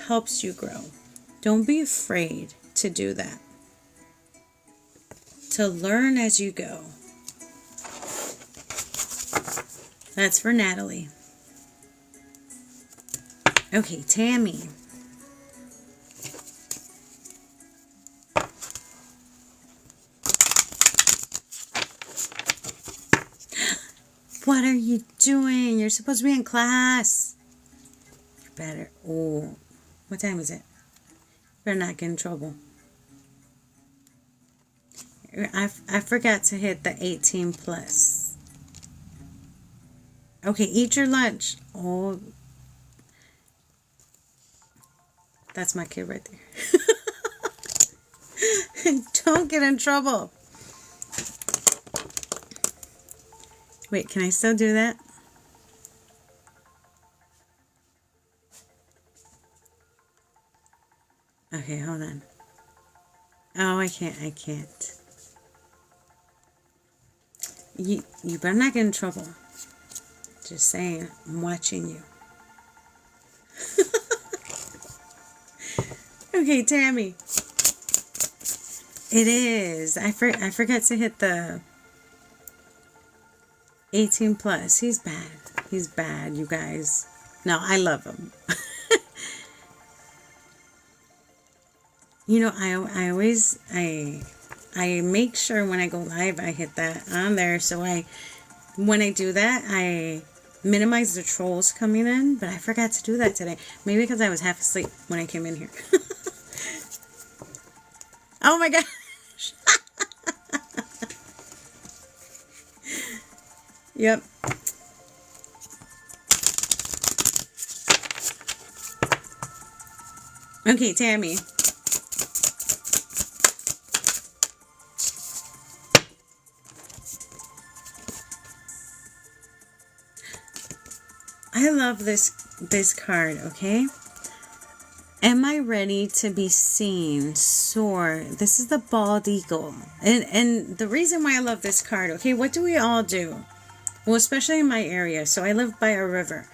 helps you grow. Don't be afraid to do that. To learn as you go. That's for Natalie. Okay, Tammy. What are you doing? You're supposed to be in class. You better. Oh, what time is it? Better not get in trouble. I forgot to hit the 18 plus. Okay, eat your lunch. Oh, that's my kid right there. Don't get in trouble. Wait, can I still do that? Okay, hold on. Oh, I can't. You better not get in trouble. Just saying, I'm watching you. Okay, Tammy. It is. I forgot to hit the 18 plus. He's bad. He's bad, you guys. No, I love him. I always make sure when I go live I hit that on there. So when I do that, I minimize the trolls coming in. But I forgot to do that today. Maybe because I was half asleep when I came in here. Oh my gosh. Yep. Okay, Tammy. I love this card, okay? Am I ready to be seen? Soar. This is the bald eagle. And the reason why I love this card, okay, what do we all do? Well, especially in my area. So I live by a river.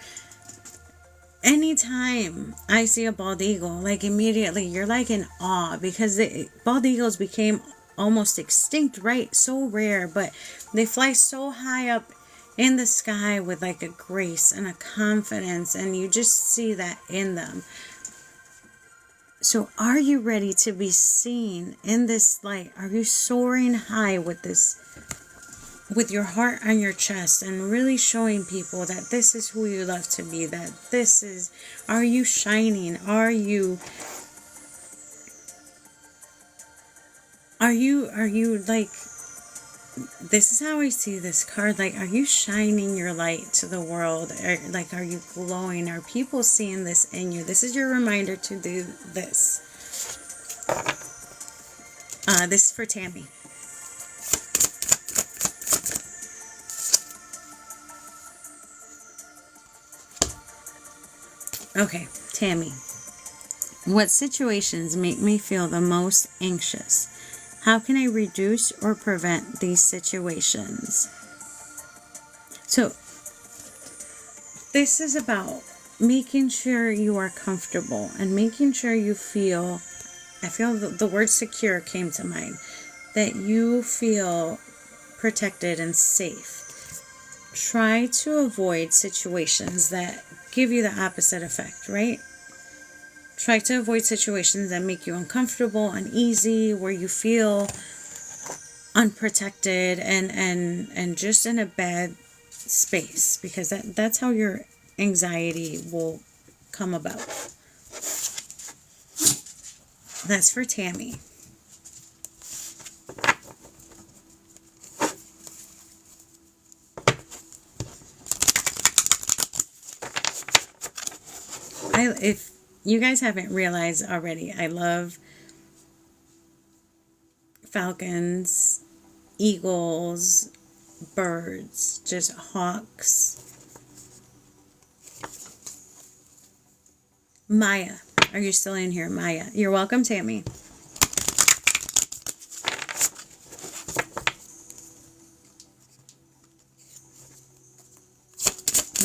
Anytime I see a bald eagle, like immediately you're like in awe because the bald eagles became almost extinct, right? So rare, but they fly so high up in the sky with like a grace and a confidence, and you just see that in them. So are you ready to be seen in this light? Are you soaring high with this, with your heart on your chest and really showing people that this is who you love to be, that this is, are you shining? Are you like, this is how I see this card, like, are you shining your light to the world? Are you glowing? Are people seeing this in you? This is your reminder to do this. This is for Tammy. Okay, Tammy. What situations make me feel the most anxious? How can I reduce or prevent these situations? So, this is about making sure you are comfortable and making sure you feel, I feel the word secure came to mind, that you feel protected and safe. try to avoid situations that give you the opposite effect, right? Try to avoid situations that make you uncomfortable, uneasy, where you feel unprotected and just in a bad space, because that's how your anxiety will come about. That's for Tammy. If you guys haven't realized already, I love falcons, eagles, birds, just hawks. Maya, are you still in here? Maya, you're welcome, Tammy.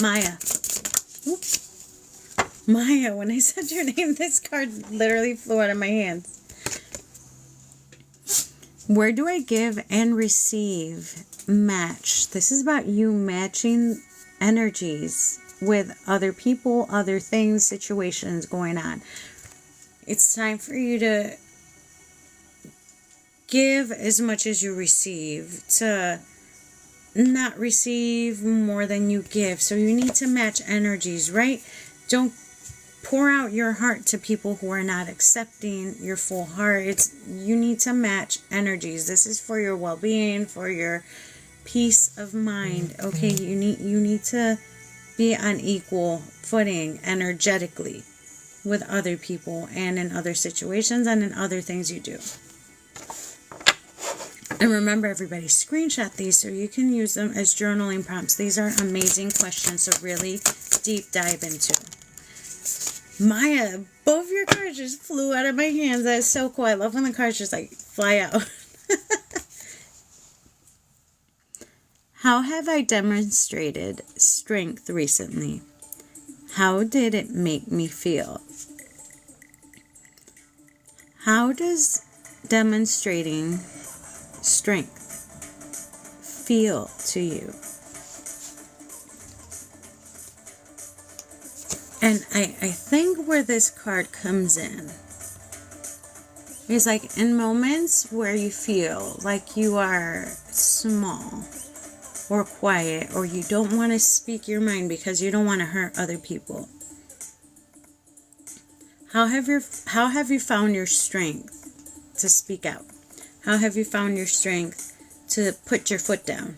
Maya. Oops. Maya, when I said your name, this card literally flew out of my hands. Where do I give and receive? Match. This is about you matching energies with other people, other things, situations going on. It's time for you to give as much as you receive, to not receive more than you give. So you need to match energies, right? Don't pour out your heart to people who are not accepting your full heart. You need to match energies. This is for your well-being, for your peace of mind. Okay, you need to be on equal footing energetically with other people and in other situations and in other things you do. And remember, everybody, screenshot these so you can use them as journaling prompts. These are amazing questions to really deep dive into. Maya, both your cards just flew out of my hands. That's so cool. I love when the cards just like fly out. How have I demonstrated strength recently? How did it make me feel? How does demonstrating strength feel to you? And I think where this card comes in is like in moments where you feel like you are small or quiet, or you don't want to speak your mind because you don't want to hurt other people. How have you found your strength to speak out? How have you found your strength to put your foot down?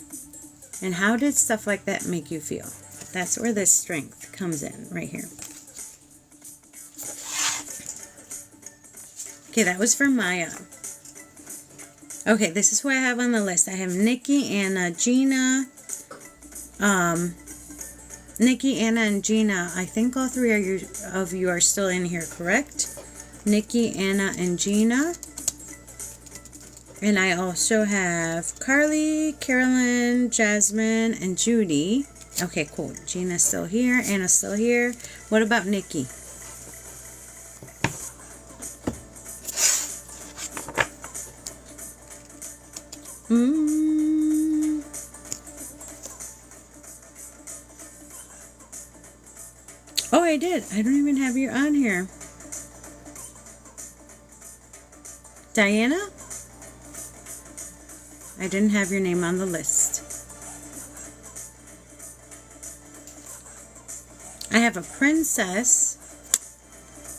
And how did stuff like that make you feel? That's where this strength comes in, right here. Okay, that was for Maya. Okay, this is who I have on the list. I have Nikki, Anna, Gina. Nikki, Anna, and Gina. I think all three of you are still in here, correct? Nikki, Anna, and Gina. And I also have Carrie, Carolyn, Jasmine, and Judy. Okay, cool. Gina's still here. Anna's still here. What about Nikki? Oh, I did. I don't even have you on here. Diana? I didn't have your name on the list. I have a princess.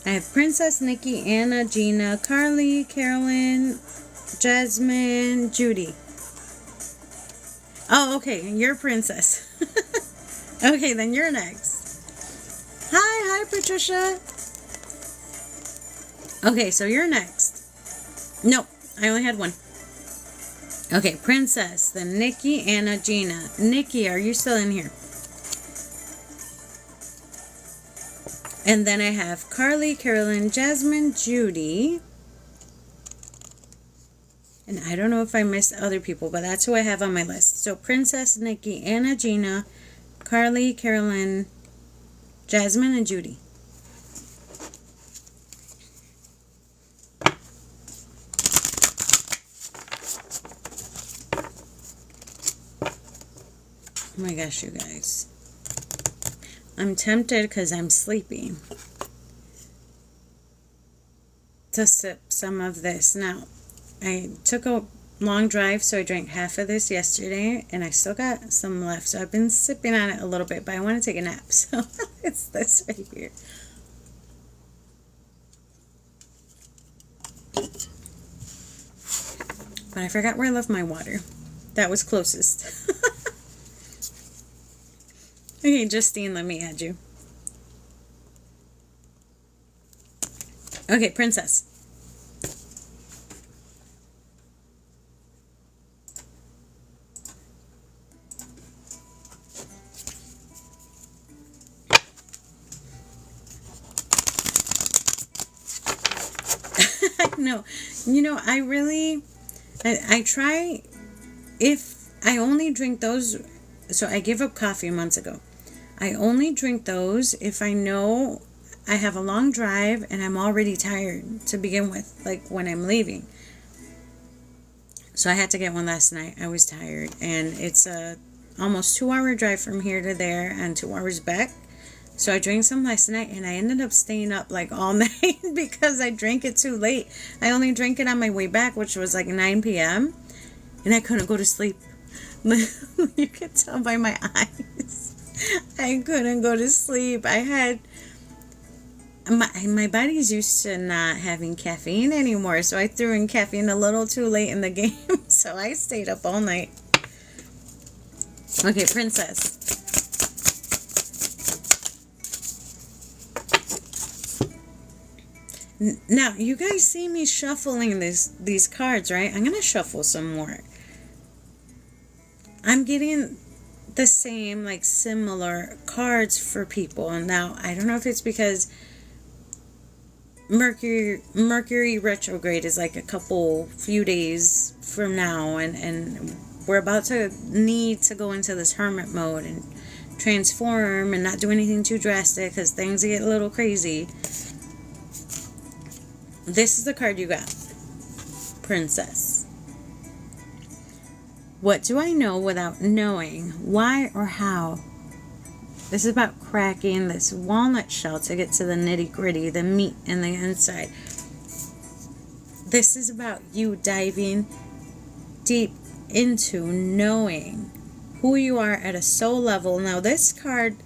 I have Princess, Nikki, Anna, Gina, Carrie, Carolyn, Jasmine, Judy. Oh, okay. You're Princess. Okay, then you're next. Hi, Patricia. Okay, so you're next. Nope, I only had one. Okay, Princess, then Nikki, Anna, Gina. Nikki, are you still in here? And then I have Carrie, Carolyn, Jasmine, Judy. And I don't know if I missed other people, but that's who I have on my list. So Princess, Nikki, Anna, Gina, Carrie, Carolyn, Jasmine, and Judy. Oh my gosh, you guys. I'm tempted because I'm sleepy to sip some of this. Now, I took a long drive, so I drank half of this yesterday, and I still got some left. So I've been sipping on it a little bit, but I want to take a nap. So it's this right here. But I forgot where I left my water. That was closest. Okay, Justine, let me add you. Okay, princess. No, you know, I try, if I only drink those, so I gave up coffee months ago. I only drink those if I know I have a long drive and I'm already tired to begin with, like when I'm leaving. So I had to get one last night. I was tired, and it's a almost 2-hour drive from here to there and 2 hours back. So I drank some last night, and I ended up staying up like all night because I drank it too late. I only drank it on my way back, which was like 9 p.m. and I couldn't go to sleep. You could tell by my eyes. I couldn't go to sleep. I had my body's used to not having caffeine anymore, so I threw in caffeine a little too late in the game. So I stayed up all night. Okay, princess. Now, you guys see me shuffling these cards, right? I'm going to shuffle some more. I'm getting the same, like, similar cards for people. And now, I don't know if it's because Mercury retrograde is like a few days from now. And we're about to need to go into this hermit mode and transform and not do anything too drastic because things get a little crazy. This is the card you got. Princess. What do I know without knowing? Why or how? This is about cracking this walnut shell to get to the nitty-gritty, the meat in the inside. This is about you diving deep into knowing who you are at a soul level. Now, this card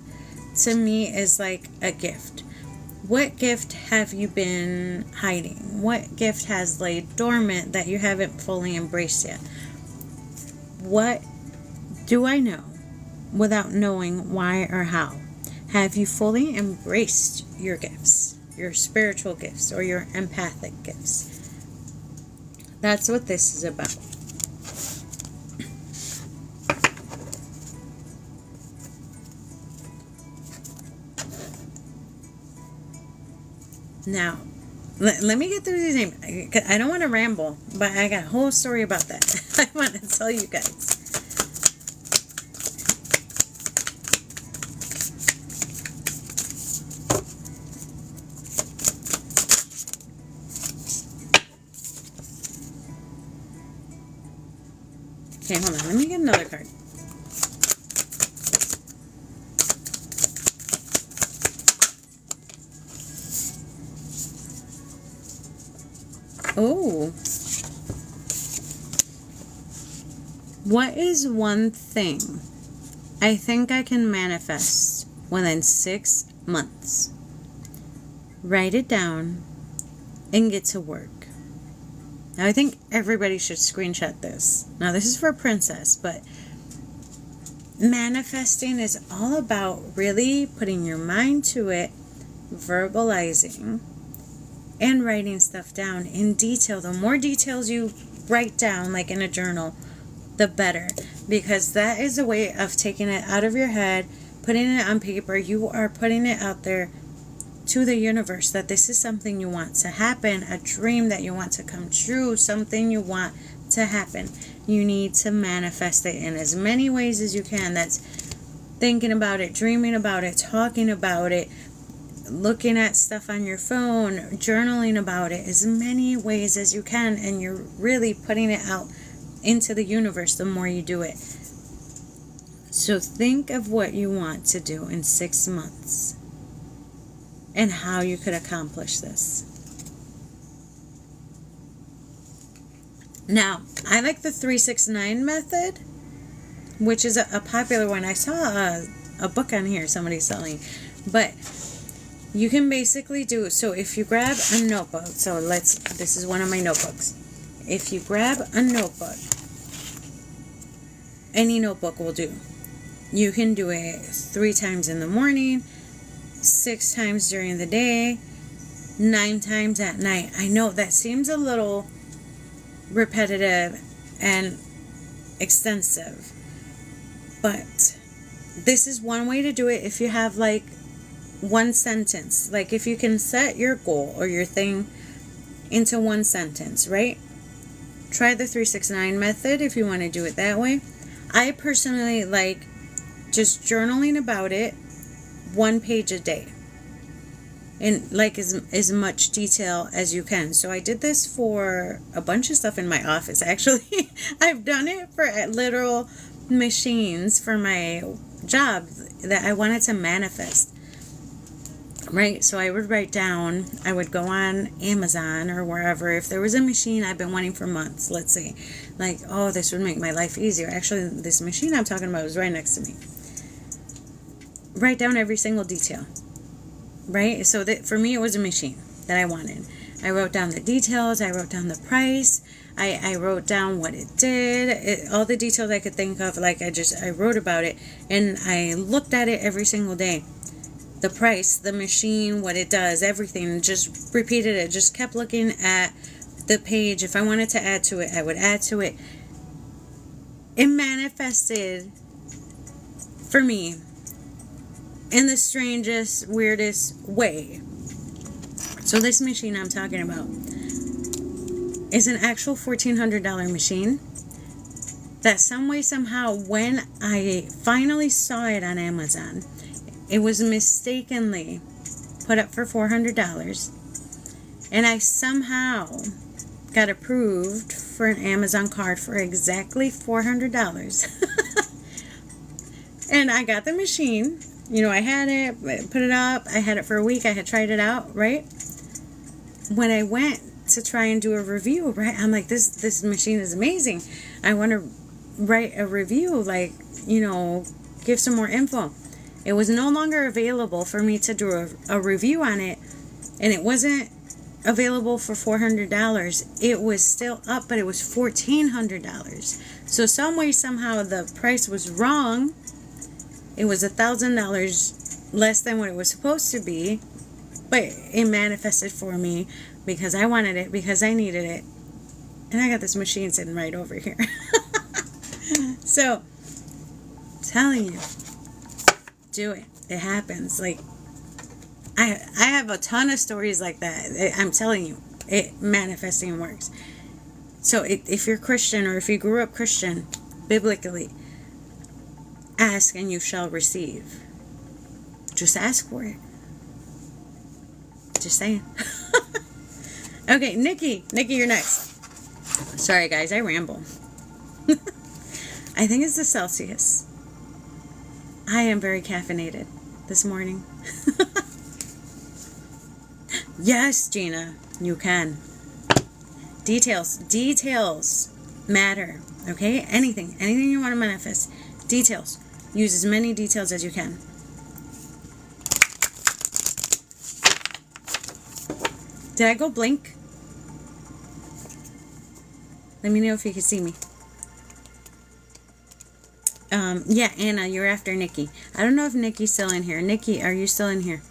to me is like a gift. What gift have you been hiding? What gift has laid dormant that you haven't fully embraced yet? What do I know without knowing why or how? Have you fully embraced your gifts, your spiritual gifts, or your empathic gifts? That's what this is about. Now, let me get through these names. I don't want to ramble, but I got a whole story about that. I want to tell you guys. Okay, hold on. Let me get another card. Oh. What is one thing I think I can manifest within 6 months? Write it down and get to work. Now, I think everybody should screenshot this. Now, this is for Princess, but manifesting is all about really putting your mind to it, verbalizing, and writing stuff down in detail. The more details you write down, like in a journal, the better. Because that is a way of taking it out of your head, putting it on paper. You are putting it out there to the universe that this is something you want to happen, a dream that you want to come true, something you want to happen. You need to manifest it in as many ways as you can. That's thinking about it, dreaming about it, talking about it, looking at stuff on your phone, journaling about it, as many ways as you can, and you're really putting it out into the universe the more you do it. So think of what you want to do in 6 months and how you could accomplish this. Now, I like the 369 method, which is a popular one. I saw a book on here somebody's selling, but you can basically do, so if you grab a notebook, this is one of my notebooks. If you grab a notebook, any notebook will do. You can do it 3 times in the morning, 6 times during the day, 9 times at night. I know that seems a little repetitive and extensive, but this is one way to do it. If you have like one sentence, like if you can set your goal or your thing into one sentence, right? Try the 369 method if you want to do it that way. I personally like just journaling about it, 1 page a day, and like as much detail as you can. So I did this for a bunch of stuff in my office. Actually, I've done it for literal machines for my job that I wanted to manifest. Right, so I would write down, I would go on Amazon or wherever, if there was a machine I've been wanting for months, let's say, like, oh, this would make my life easier. Actually, this machine I'm talking about is right next to me. Write down every single detail, right? So that for me, it was a machine that I wanted. I wrote down the details, I wrote down the price, I wrote down what it did, all the details I could think of, like I wrote about it, and I looked at it every single day. The price, the machine, what it does, everything, just repeated it, just kept looking at the page. If I wanted to add to it, I would add to it. It manifested for me in the strangest, weirdest way. So this machine I'm talking about is an actual $1,400 machine that some way, somehow, when I finally saw it on Amazon, it was mistakenly put up for $400, and I somehow got approved for an Amazon card for exactly $400. And I got the machine. You know, I had it, put it up. I had it for a week. I had tried it out, right? When I went to try and do a review, right, I'm like, this machine is amazing. I want to write a review, like, you know, give some more info. It was no longer available for me to do a review on it, and it wasn't available for $400. It was still up, but it was $1,400. So some way, somehow, the price was wrong. It was $1,000 less than what it was supposed to be, but it manifested for me because I wanted it, because I needed it, and I got this machine sitting right over here. So, telling you. Do it. It happens. Like, I have a ton of stories like that. I'm telling you, it manifesting works. So if you're Christian, or if you grew up Christian, biblically, ask and you shall receive. Just ask for it. Just saying. Okay, Nikki, you're next. Sorry guys, I ramble. I think it's the Celsius. I am very caffeinated this morning. Yes, Gina, you can. Details matter, okay? Anything you want to manifest. Details. Use as many details as you can. Did I go blink? Let me know if you can see me. Yeah, Anna, you're after Nikki. I don't know if Nikki's still in here. Nikki, are you still in here?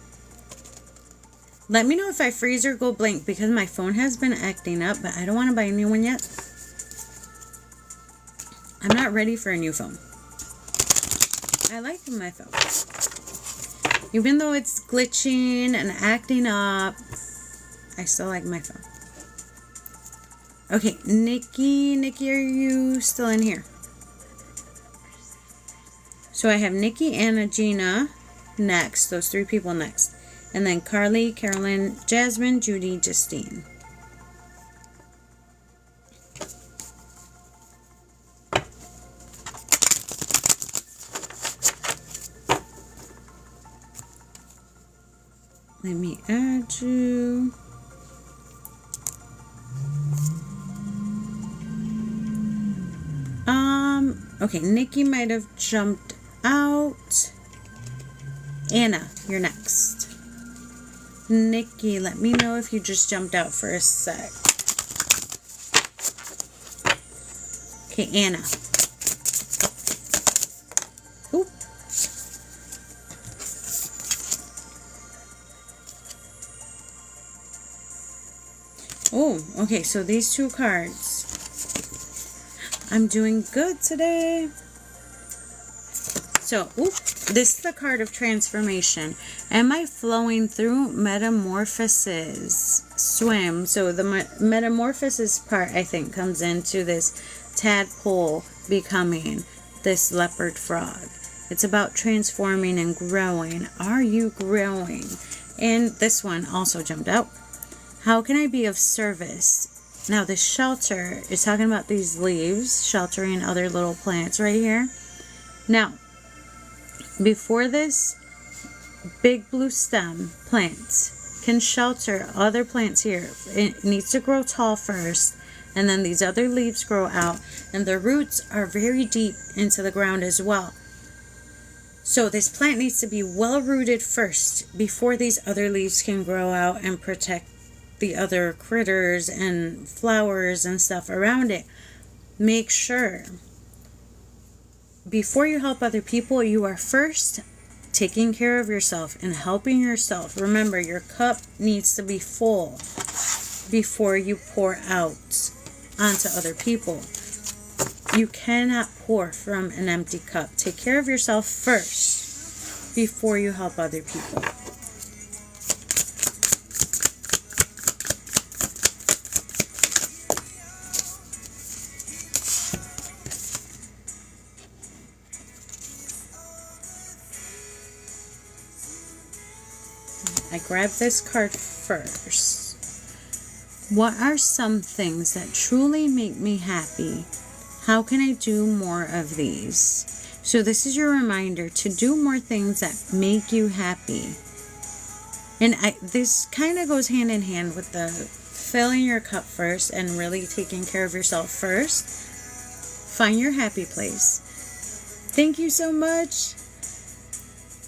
Let me know if I freeze or go blank, because my phone has been acting up, but I don't want to buy a new one yet. I'm not ready for a new phone. I like my phone. Even though it's glitching and acting up, I still like my phone. Okay, Nikki, are you still in here? So I have Nikki, Anna, Gina next. Those 3 people next. And then Carly, Carolyn, Jasmine, Judy, Justine. Let me add you. Okay, Nikki might have jumped out. Anna, you're next. Nikki, let me know if you just jumped out for a sec. Okay, Anna. Oop. Oh, okay, so these two cards. I'm doing good today. So, this is the card of transformation. Am I flowing through metamorphosis? Swim. So the metamorphosis part, I think, comes into this tadpole becoming this leopard frog. It's about transforming and growing. Are you growing? And this one also jumped out. How can I be of service? Now, this shelter is talking about these leaves sheltering other little plants right here. Now, before this, big blue stem plants can shelter other plants here. It needs to grow tall first, and then these other leaves grow out, and the roots are very deep into the ground as well. So this plant needs to be well rooted first before these other leaves can grow out and protect the other critters and flowers and stuff around it. Make sure before you help other people, you are first taking care of yourself and helping yourself. Remember, your cup needs to be full before you pour out onto other people. You cannot pour from an empty cup. Take care of yourself first before you help other people. I grabbed this card first. What are some things that truly make me happy? How can I do more of these? So this is your reminder to do more things that make you happy. And this kind of goes hand in hand with the filling your cup first and really taking care of yourself first. Find your happy place. Thank you so much.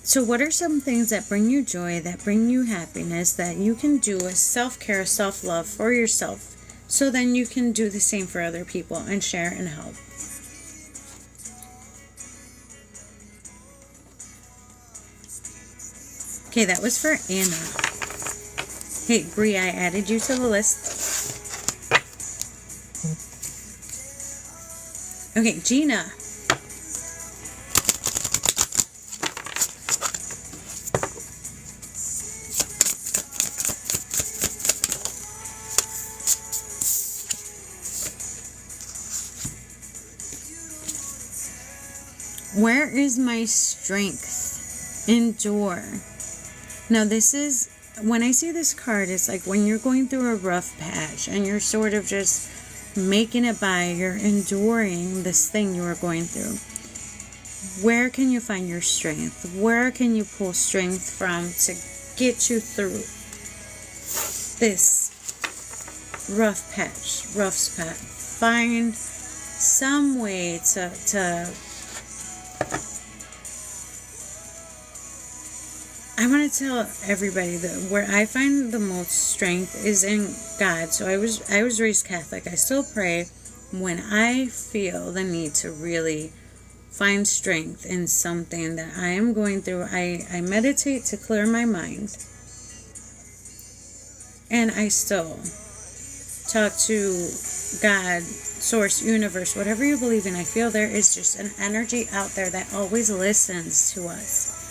So what are some things that bring you joy, that bring you happiness, that you can do as self-care, self-love for yourself, so then you can do the same for other people and share and help? Okay, that was for Anna. Hey, Bree, I added you to the list. Okay, Gina. Where is my strength? Endure. Now this is, when I see this card, it's like when you're going through a rough patch and you're sort of just making it by, you're enduring this thing you are going through. Where can you find your strength? Where can you pull strength from to get you through this rough patch, rough spot? Find some way to I want to tell everybody that where I find the most strength is in God. So I was raised Catholic. I still pray when I feel the need to really find strength in something that I am going through. I meditate to clear my mind. And I still talk to God, source, universe, whatever you believe in. I feel there is just an energy out there that always listens to us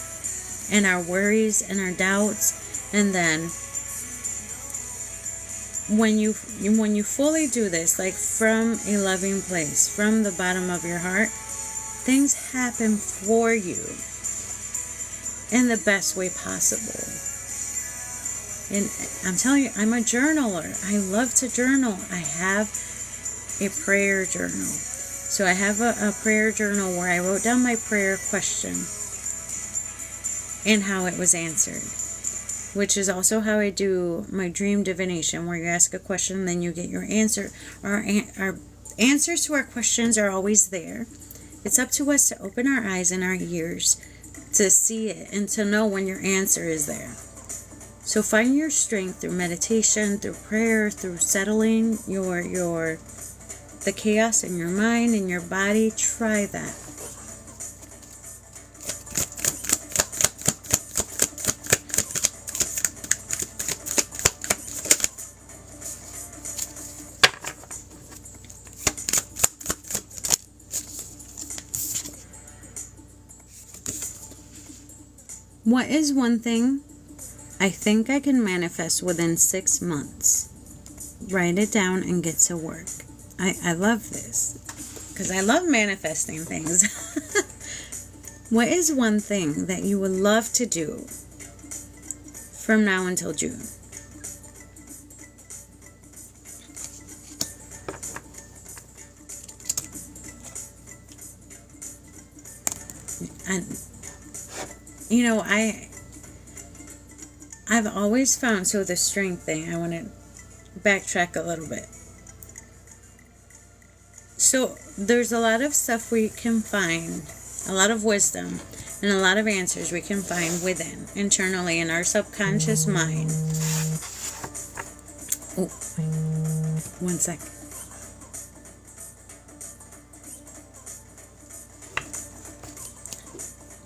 and our worries and our doubts. And then when you fully do this, like from a loving place, from the bottom of your heart, things happen for you in the best way possible. And I'm telling you, I'm a journaler. I love to journal. I have a prayer journal. So I have a prayer journal where I wrote down my prayer question and how it was answered. which is also how I do my dream divination, where you ask a question and then you get your answer. Our answers to our questions are always there. It's up to us to open our eyes and our ears to see it and to know when your answer is there. So find your strength through meditation, through prayer, through settling the chaos in your mind and your body. Try that. What is one thing I think I can manifest within 6 months? Write it down and get to work. I love this because I love manifesting things. What is one thing that you would love to do from now until June? And you know, I've always found, so the strength thing, I want to backtrack a little bit. So there's a lot of stuff we can find, a lot of wisdom and a lot of answers we can find within, internally in our subconscious mind. Oh, one sec.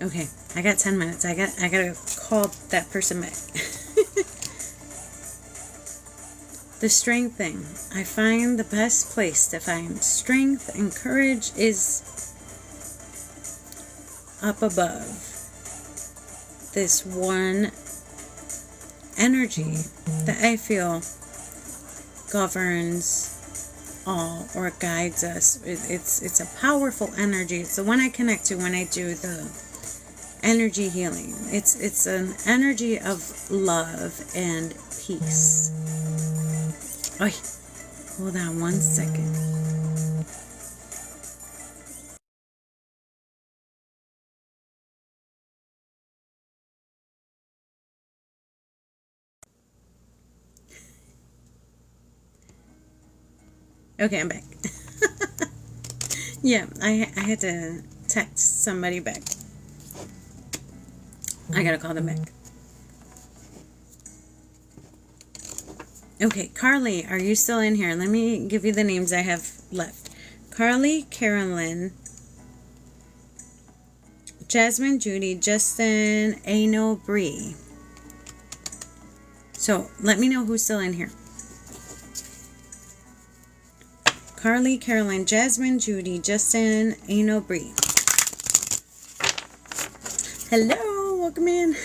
Okay, I got 10 minutes. I gotta call that person back. The strength thing. I find the best place to find strength and courage is up above. This one energy that I feel governs all or guides us. It's a powerful energy. It's the one I connect to when I do the energy healing. It's an energy of love and peace. Oh, hold on one second. Okay, I'm back. Yeah, I had to text somebody back. I gotta call them back. Okay, Carly, are you still in here? Let me give you the names I have left. Carly, Carolyn, Jasmine, Judy, Justine, Ano, Bree. So, let me know who's still in here. Carly, Carolyn, Jasmine, Judy, Justine, Ano, Bree. Hello, welcome in.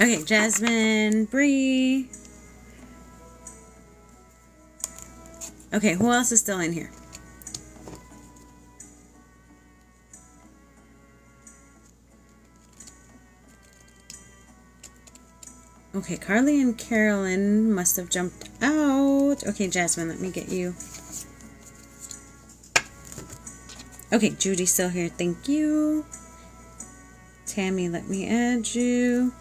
Okay, Jasmine, Bree. Okay, who else is still in here? Okay, Carly and Carolyn must have jumped out. Okay, Jasmine, let me get you. Okay, Judy's still here. Thank you. Tammy, let me add you.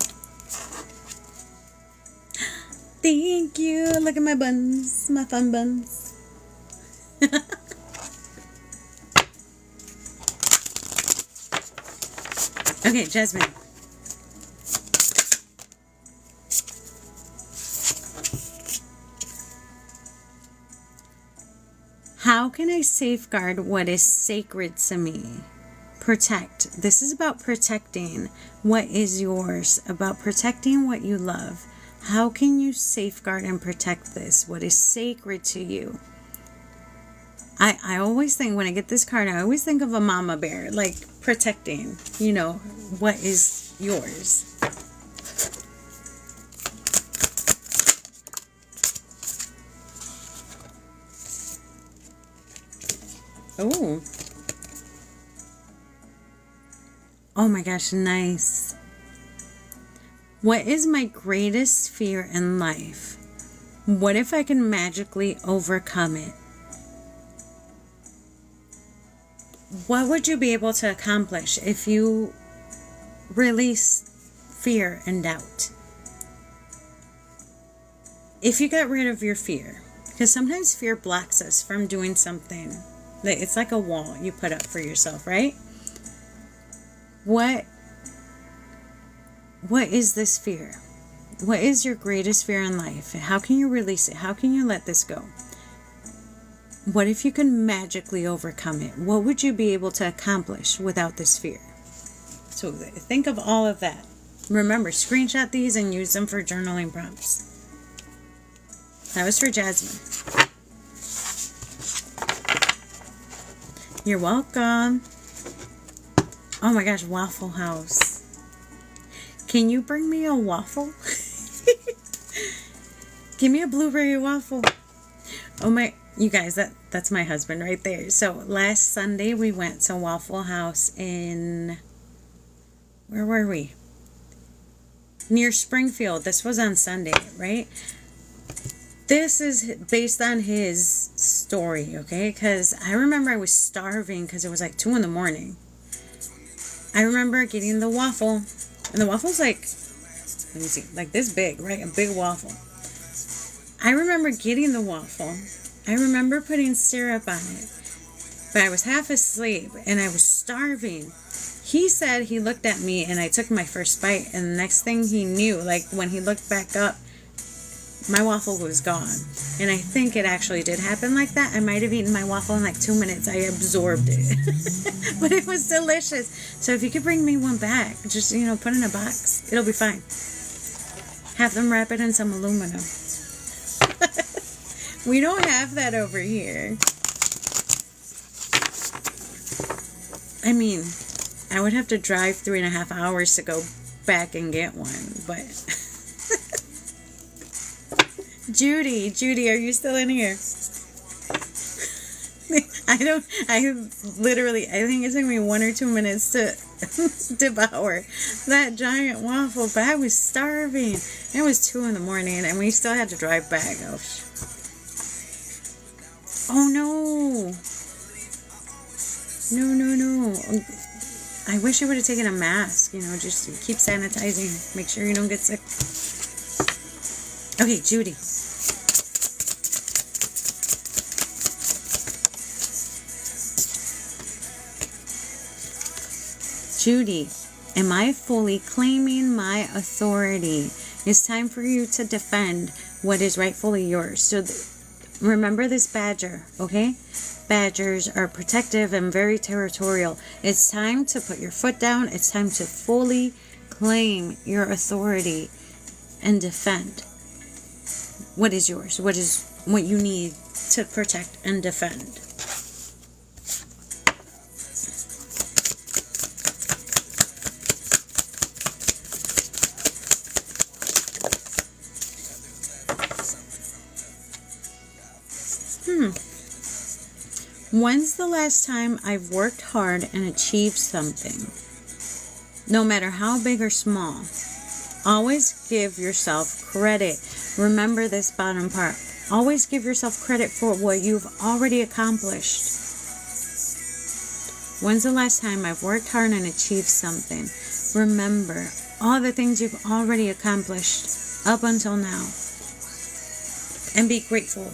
Thank you. Look at my buns. My fun buns. Okay, Jasmine. How can I safeguard what is sacred to me? Protect. This is about protecting what is yours, about protecting what you love. How can you safeguard and protect this, what is sacred to you? I always think, when I get this card, I always think of a mama bear, like protecting, you know, what is yours. Oh. Oh my gosh, nice. What is my greatest fear in life? What if I can magically overcome it? What would you be able to accomplish if you release fear and doubt? If you got rid of your fear, because sometimes fear blocks us from doing something. It's like a wall you put up for yourself, right? What is this fear? What is your greatest fear in life? How can you release it? How can you let this go? What if you could magically overcome it? What would you be able to accomplish without this fear? So think of all of that. Remember, screenshot these and use them for journaling prompts. That was for Jasmine. You're welcome. Oh my gosh, Waffle House. Can you bring me a waffle? Give me a blueberry waffle. Oh my, you guys, that's my husband right there. So last Sunday we went to Waffle House in, where were we? Near Springfield. This was on Sunday, right? This is based on his story, okay? Because I remember I was starving because it was like 2 in the morning. I remember getting the waffle, and the waffle's like, let me see, like this big, right? A big waffle. I remember getting the waffle. I remember putting syrup on it, but I was half asleep and I was starving. He said he looked at me and I took my first bite, and the next thing he knew, like when he looked back up, my waffle was gone. And I think it actually did happen like that. I might have eaten my waffle in like 2 minutes. I absorbed it. But it was delicious. So if you could bring me one back, just, you know, put it in a box. It'll be fine. Have them wrap it in some aluminum. We don't have that over here. I mean, I would have to drive 3.5 hours to go back and get one, but... Judy, are you still in here? I think it took me 1 or 2 minutes to devour that giant waffle, but I was starving. It was 2 in the morning and we still had to drive back. Oh no. No. I wish I would have taken a mask, you know, just keep sanitizing. Make sure you don't get sick. Okay, Judy. Judy, am I fully claiming my authority? It's time for you to defend what is rightfully yours. So remember this badger, okay? Badgers are protective and very territorial. It's time to put your foot down. It's time to fully claim your authority and defend what is yours, what you need to protect and defend. When's the last time I've worked hard and achieved something? No matter how big or small. Always give yourself credit. Remember this bottom part. Always give yourself credit for what you've already accomplished. When's the last time I've worked hard and achieved something? Remember all the things you've already accomplished up until now. And be grateful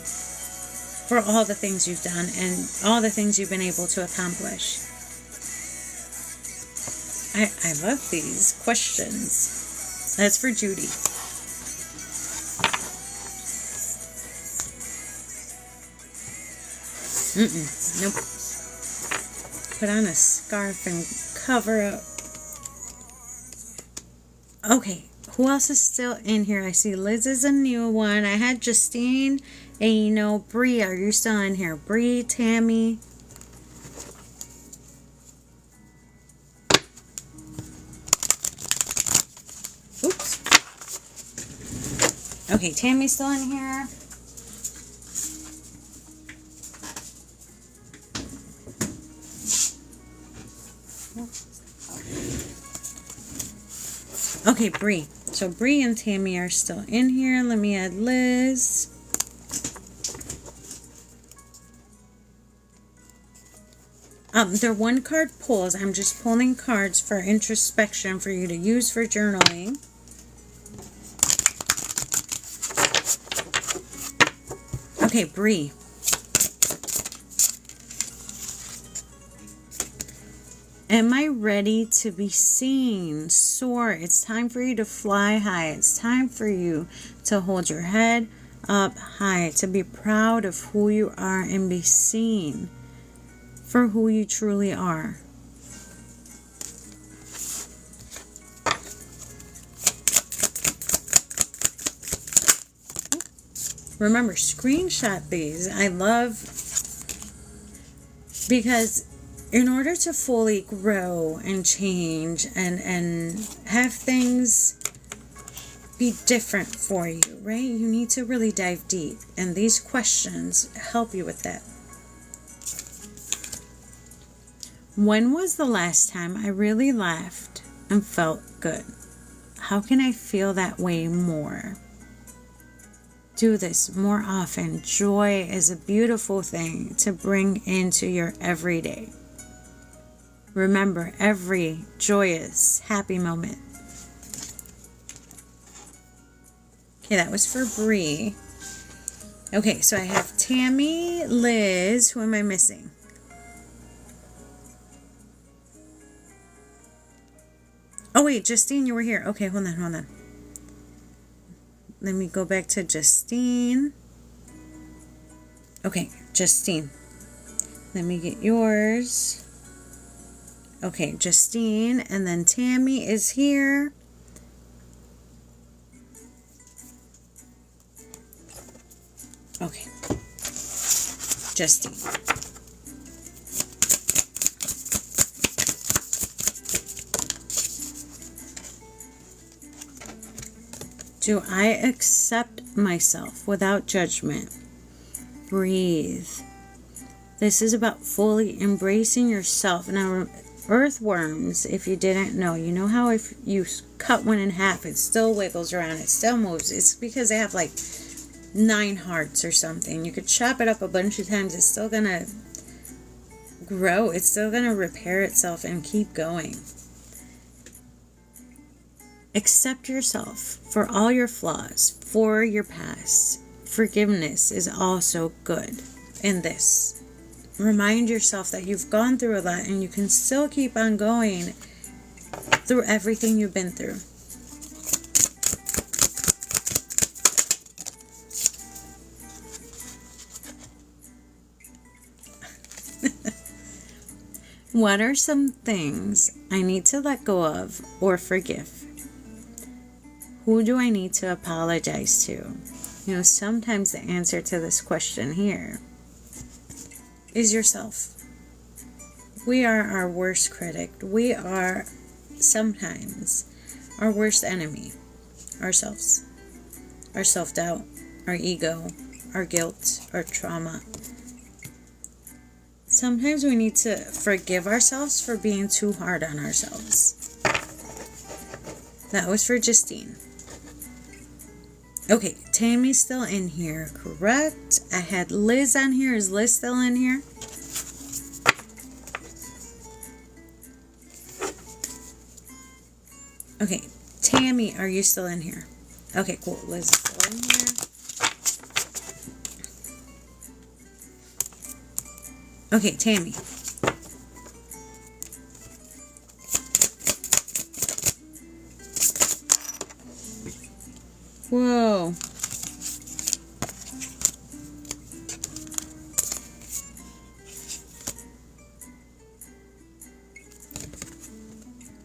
for all the things you've done and all the things you've been able to accomplish. I love these questions. That's for Judy. Nope. Put on a scarf and cover up. Okay, who else is still in here? I see Liz is a new one. I had Justine and, you know, Bree. Are you still in here? Bree, Tammy. Oops. Okay, Tammy's still in here. Okay, Bree. So Bree and Tammy are still in here. Let me add Liz. They're one card pulls. I'm just pulling cards for introspection for you to use for journaling. Okay, Bree. Am I ready to be seen? Soar. It's time for you to fly high. It's time for you to hold your head up high, to be proud of who you are and be seen for who you truly are. Remember, screenshot these. I love, because in order to fully grow and change and have things be different for you, right? You need to really dive deep. And these questions help you with that. When was the last time I really laughed and felt good? How can I feel that way more? Do this more often. Joy is a beautiful thing to bring into your everyday. Remember every joyous, happy moment. Okay, that was for Bree. Okay, so I have Tammy, Liz. Who am I missing? Oh, wait, Justine, you were here. Okay, hold on. Let me go back to Justine. Okay, Justine. Let me get yours. Okay, Justine, and then Tammy is here. Okay, Justine. Do I accept myself without judgment? Breathe. This is about fully embracing yourself. Now, earthworms, if you didn't know, you know how if you cut one in half, it still wiggles around, it still moves. It's because they have like 9 hearts or something. You could chop it up a bunch of times. It's still going to grow. It's still going to repair itself and keep going. Accept yourself for all your flaws, for your past. Forgiveness is also good in this. Remind yourself that you've gone through a lot and you can still keep on going through everything you've been through. What are some things I need to let go of or forgive? Who do I need to apologize to? You know, sometimes the answer to this question here is yourself. We are our worst critic. We are sometimes our worst enemy. Ourselves. Our self-doubt, our ego, our guilt, our trauma. Sometimes we need to forgive ourselves for being too hard on ourselves. That was for Justine. Okay, Tammy's still in here, correct? I had Liz on here. Is Liz still in here? Okay, Tammy, are you still in here? Okay, cool. Liz is still in here. Okay, Tammy. Whoa.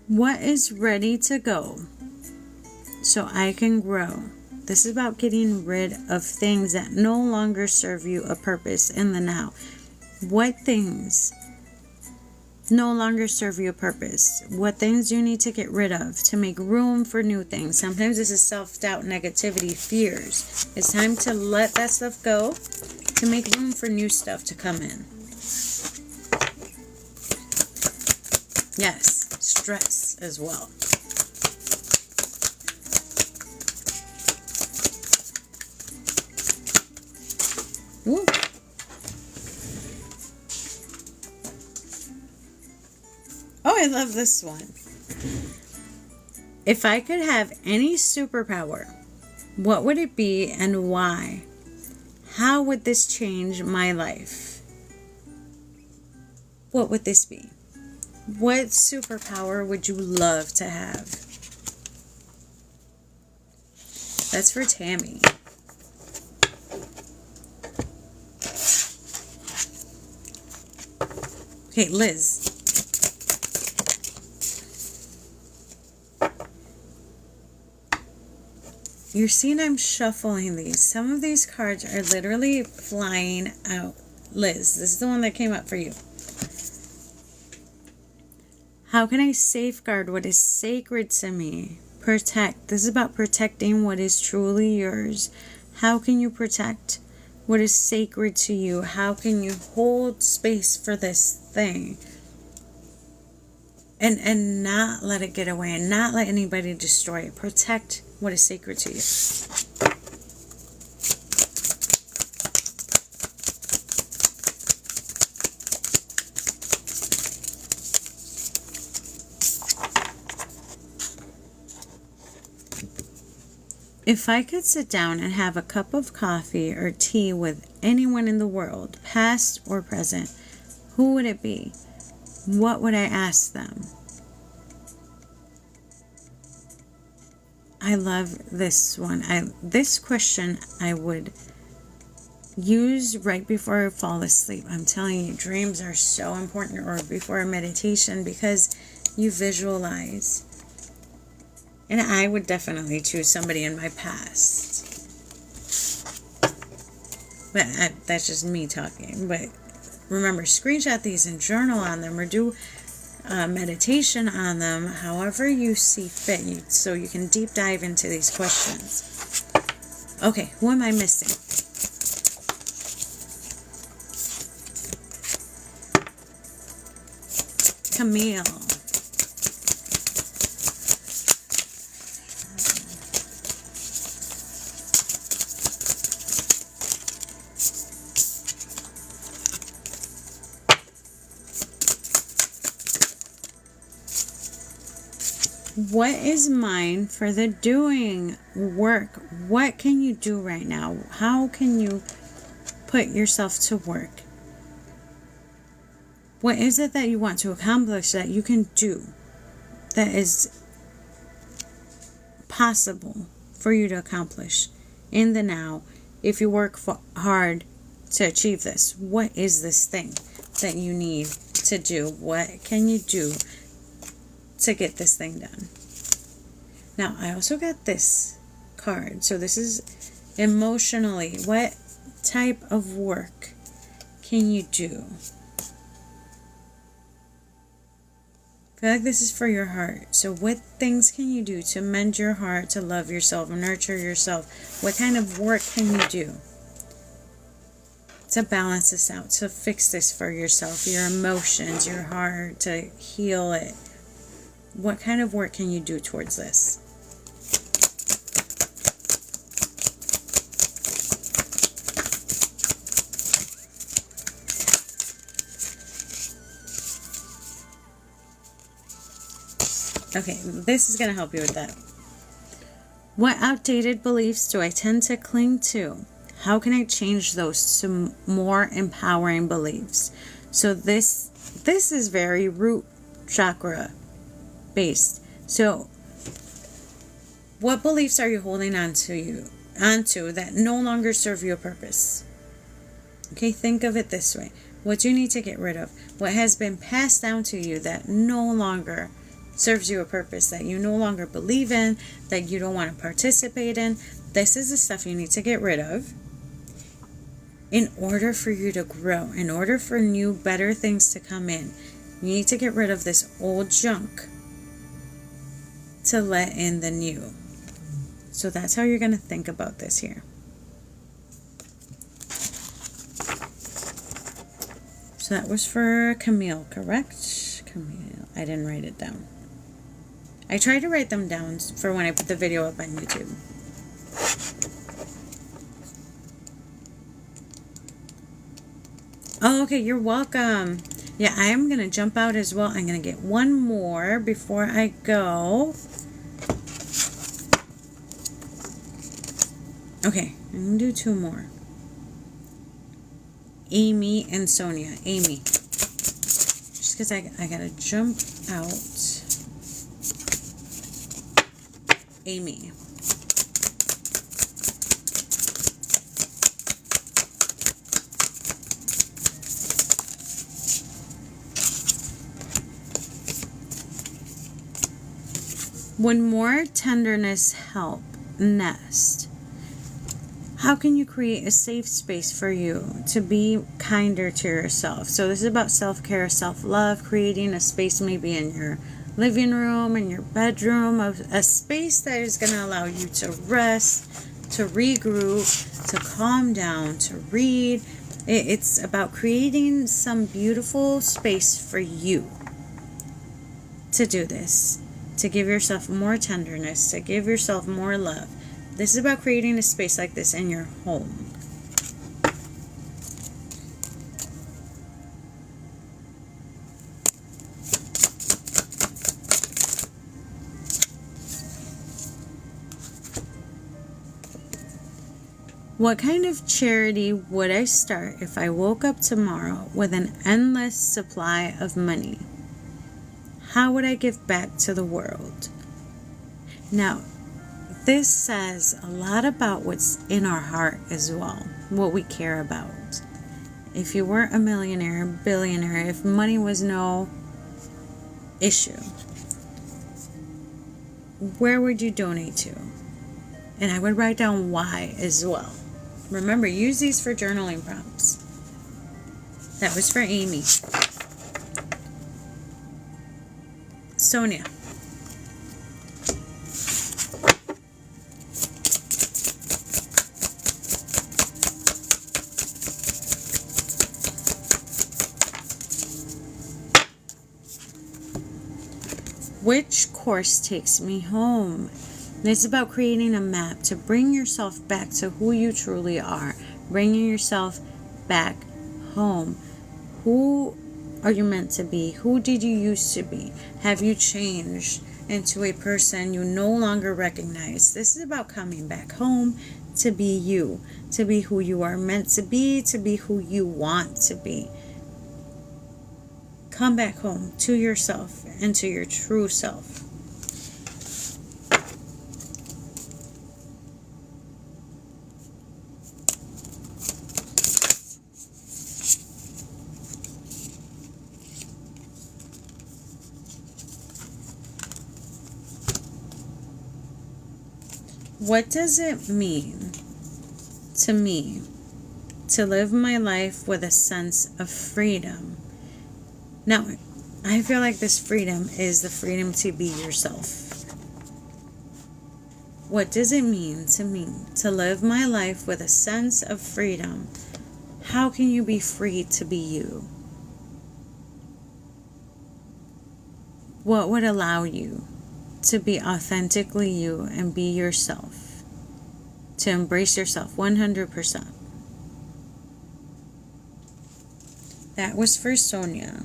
What is ready to go so I can grow? This is about getting rid of things that no longer serve you a purpose in the now. What things no longer serve you a purpose? What things do you need to get rid of to make room for new things? Sometimes this is self-doubt, negativity, fears. It's time to let that stuff go to make room for new stuff to come in. Yes, stress as well. Woo. Oh, I love this one. If I could have any superpower, what would it be and why? How would this change my life? What would this be? What superpower would you love to have? That's for Tammy. Okay, Liz. You're seeing I'm shuffling these. Some of these cards are literally flying out. Liz, this is the one that came up for you. How can I safeguard what is sacred to me? Protect. This is about protecting what is truly yours. How can you protect what is sacred to you? How can you hold space for this thing? And not let it get away and not let anybody destroy it. Protect what is sacred to you. If I could sit down and have a cup of coffee or tea with anyone in the world, past or present, who would it be? What would I ask them? I love this one. This question I would use right before I fall asleep. I'm telling you, dreams are so important, or before a meditation, because you visualize. And I would definitely choose somebody in my past. But that's just me talking. But remember, screenshot these and journal on them, or do meditation on them, however you see fit, so you can deep dive into these questions. Okay, who am I missing? Camille. What is mine for the doing work? What can you do right now? How can you put yourself to work? What is it that you want to accomplish that you can do, that is possible for you to accomplish in the now if you work hard to achieve this? What is this thing that you need to do? What can you do to get this thing done? Now, I also got this card. So this is emotionally. What type of work can you do? I feel like this is for your heart. So what things can you do to mend your heart, to love yourself, nurture yourself? What kind of work can you do to balance this out, to fix this for yourself, your emotions, your heart, to heal it? What kind of work can you do towards this? Okay, this is going to help you with that. What outdated beliefs do I tend to cling to? How can I change those to more empowering beliefs? So this is very root chakra based. So what beliefs are you holding onto that no longer serve you a purpose? Okay, think of it this way. What do you need to get rid of? What has been passed down to you that no longer serves you a purpose, that you no longer believe in, that you don't want to participate in? This is the stuff you need to get rid of in order for you to grow, in order for new, better things to come in. You need to get rid of this old junk to let in the new. So that's how you're going to think about this here. So that was for Camille, correct? Camille. I didn't write it down. I tried to write them down for when I put the video up on YouTube. Oh, okay, you're welcome. Yeah, I am going to jump out as well. I'm going to get one more before I go. Okay, I'm going to do two more. Amy and Sonia. Amy. Just because I got to jump out. Amy. When more tenderness help nest, how can you create a safe space for you to be kinder to yourself? So this is about self-care, self-love, creating a space maybe in your living room, in your bedroom, a space that is going to allow you to rest, to regroup, to calm down, to read. It's about creating some beautiful space for you to do this, to give yourself more tenderness, to give yourself more love. This is about creating a space like this in your home. What kind of charity would I start if I woke up tomorrow with an endless supply of money? How would I give back to the world? Now, this says a lot about what's in our heart as well, what we care about. If you weren't a millionaire, billionaire, if money was no issue, where would you donate to? And I would write down why as well. Remember, use these for journaling prompts. That was for Amy. Sonia. Which course takes me home? It's about creating a map to bring yourself back to who you truly are. Bringing yourself back home. Who are you meant to be? Who did you used to be? Have you changed into a person you no longer recognize? This is about coming back home to be you, to be who you are meant to be who you want to be. Come back home to yourself and to your true self. What does it mean to me to live my life with a sense of freedom? Now, I feel like this freedom is the freedom to be yourself. What does it mean to me to live my life with a sense of freedom? How can you be free to be you? What would allow you to be authentically you and be yourself? To embrace yourself 100%. That was for Sonia.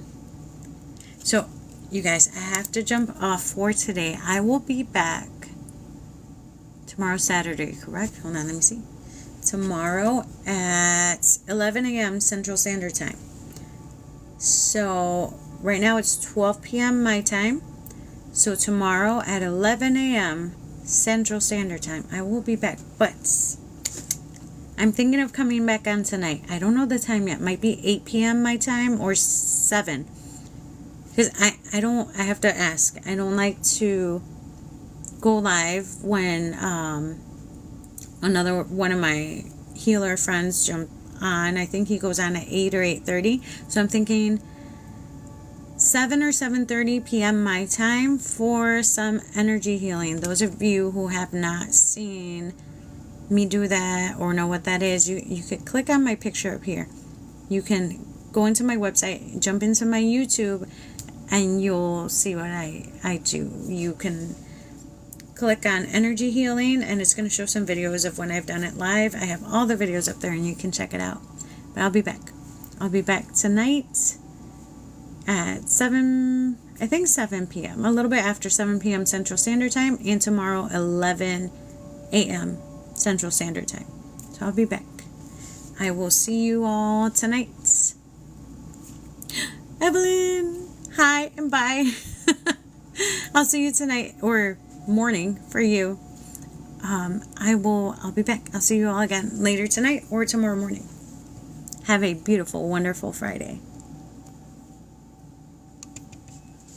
So, you guys, I have to jump off for today. I will be back tomorrow, Saturday, correct? Hold on, let me see. Tomorrow at 11 a.m. Central Standard Time. So, right now it's 12 p.m. my time. So, tomorrow at 11 a.m. Central Standard Time, I will be back. But I'm thinking of coming back on tonight. I don't know the time yet. Might be 8 p.m. my time or 7. Because I have to ask. I don't like to go live when another one of my healer friends jump on. I think he goes on at 8 or 8:30. So I'm thinking 7 or 7:30 p.m. my time for some energy healing. Those of you who have not seen me do that or know what that is, you could click on my picture up here. You can go into my website, jump into my YouTube, and you'll see what I do. You can click on energy healing and it's going to show some videos of when I've done it live. I have all the videos up there and you can check it out. But I'll be back. I'll be back tonight at 7, I think 7 p.m., a little bit after 7 p.m. Central Standard Time, and tomorrow 11 a.m. Central Standard Time. So I'll be back. I will see you all tonight. Evelyn, hi and bye. I'll see you tonight, or morning for you. I'll be back. I'll see you all again later tonight or tomorrow morning. Have a beautiful, wonderful Friday.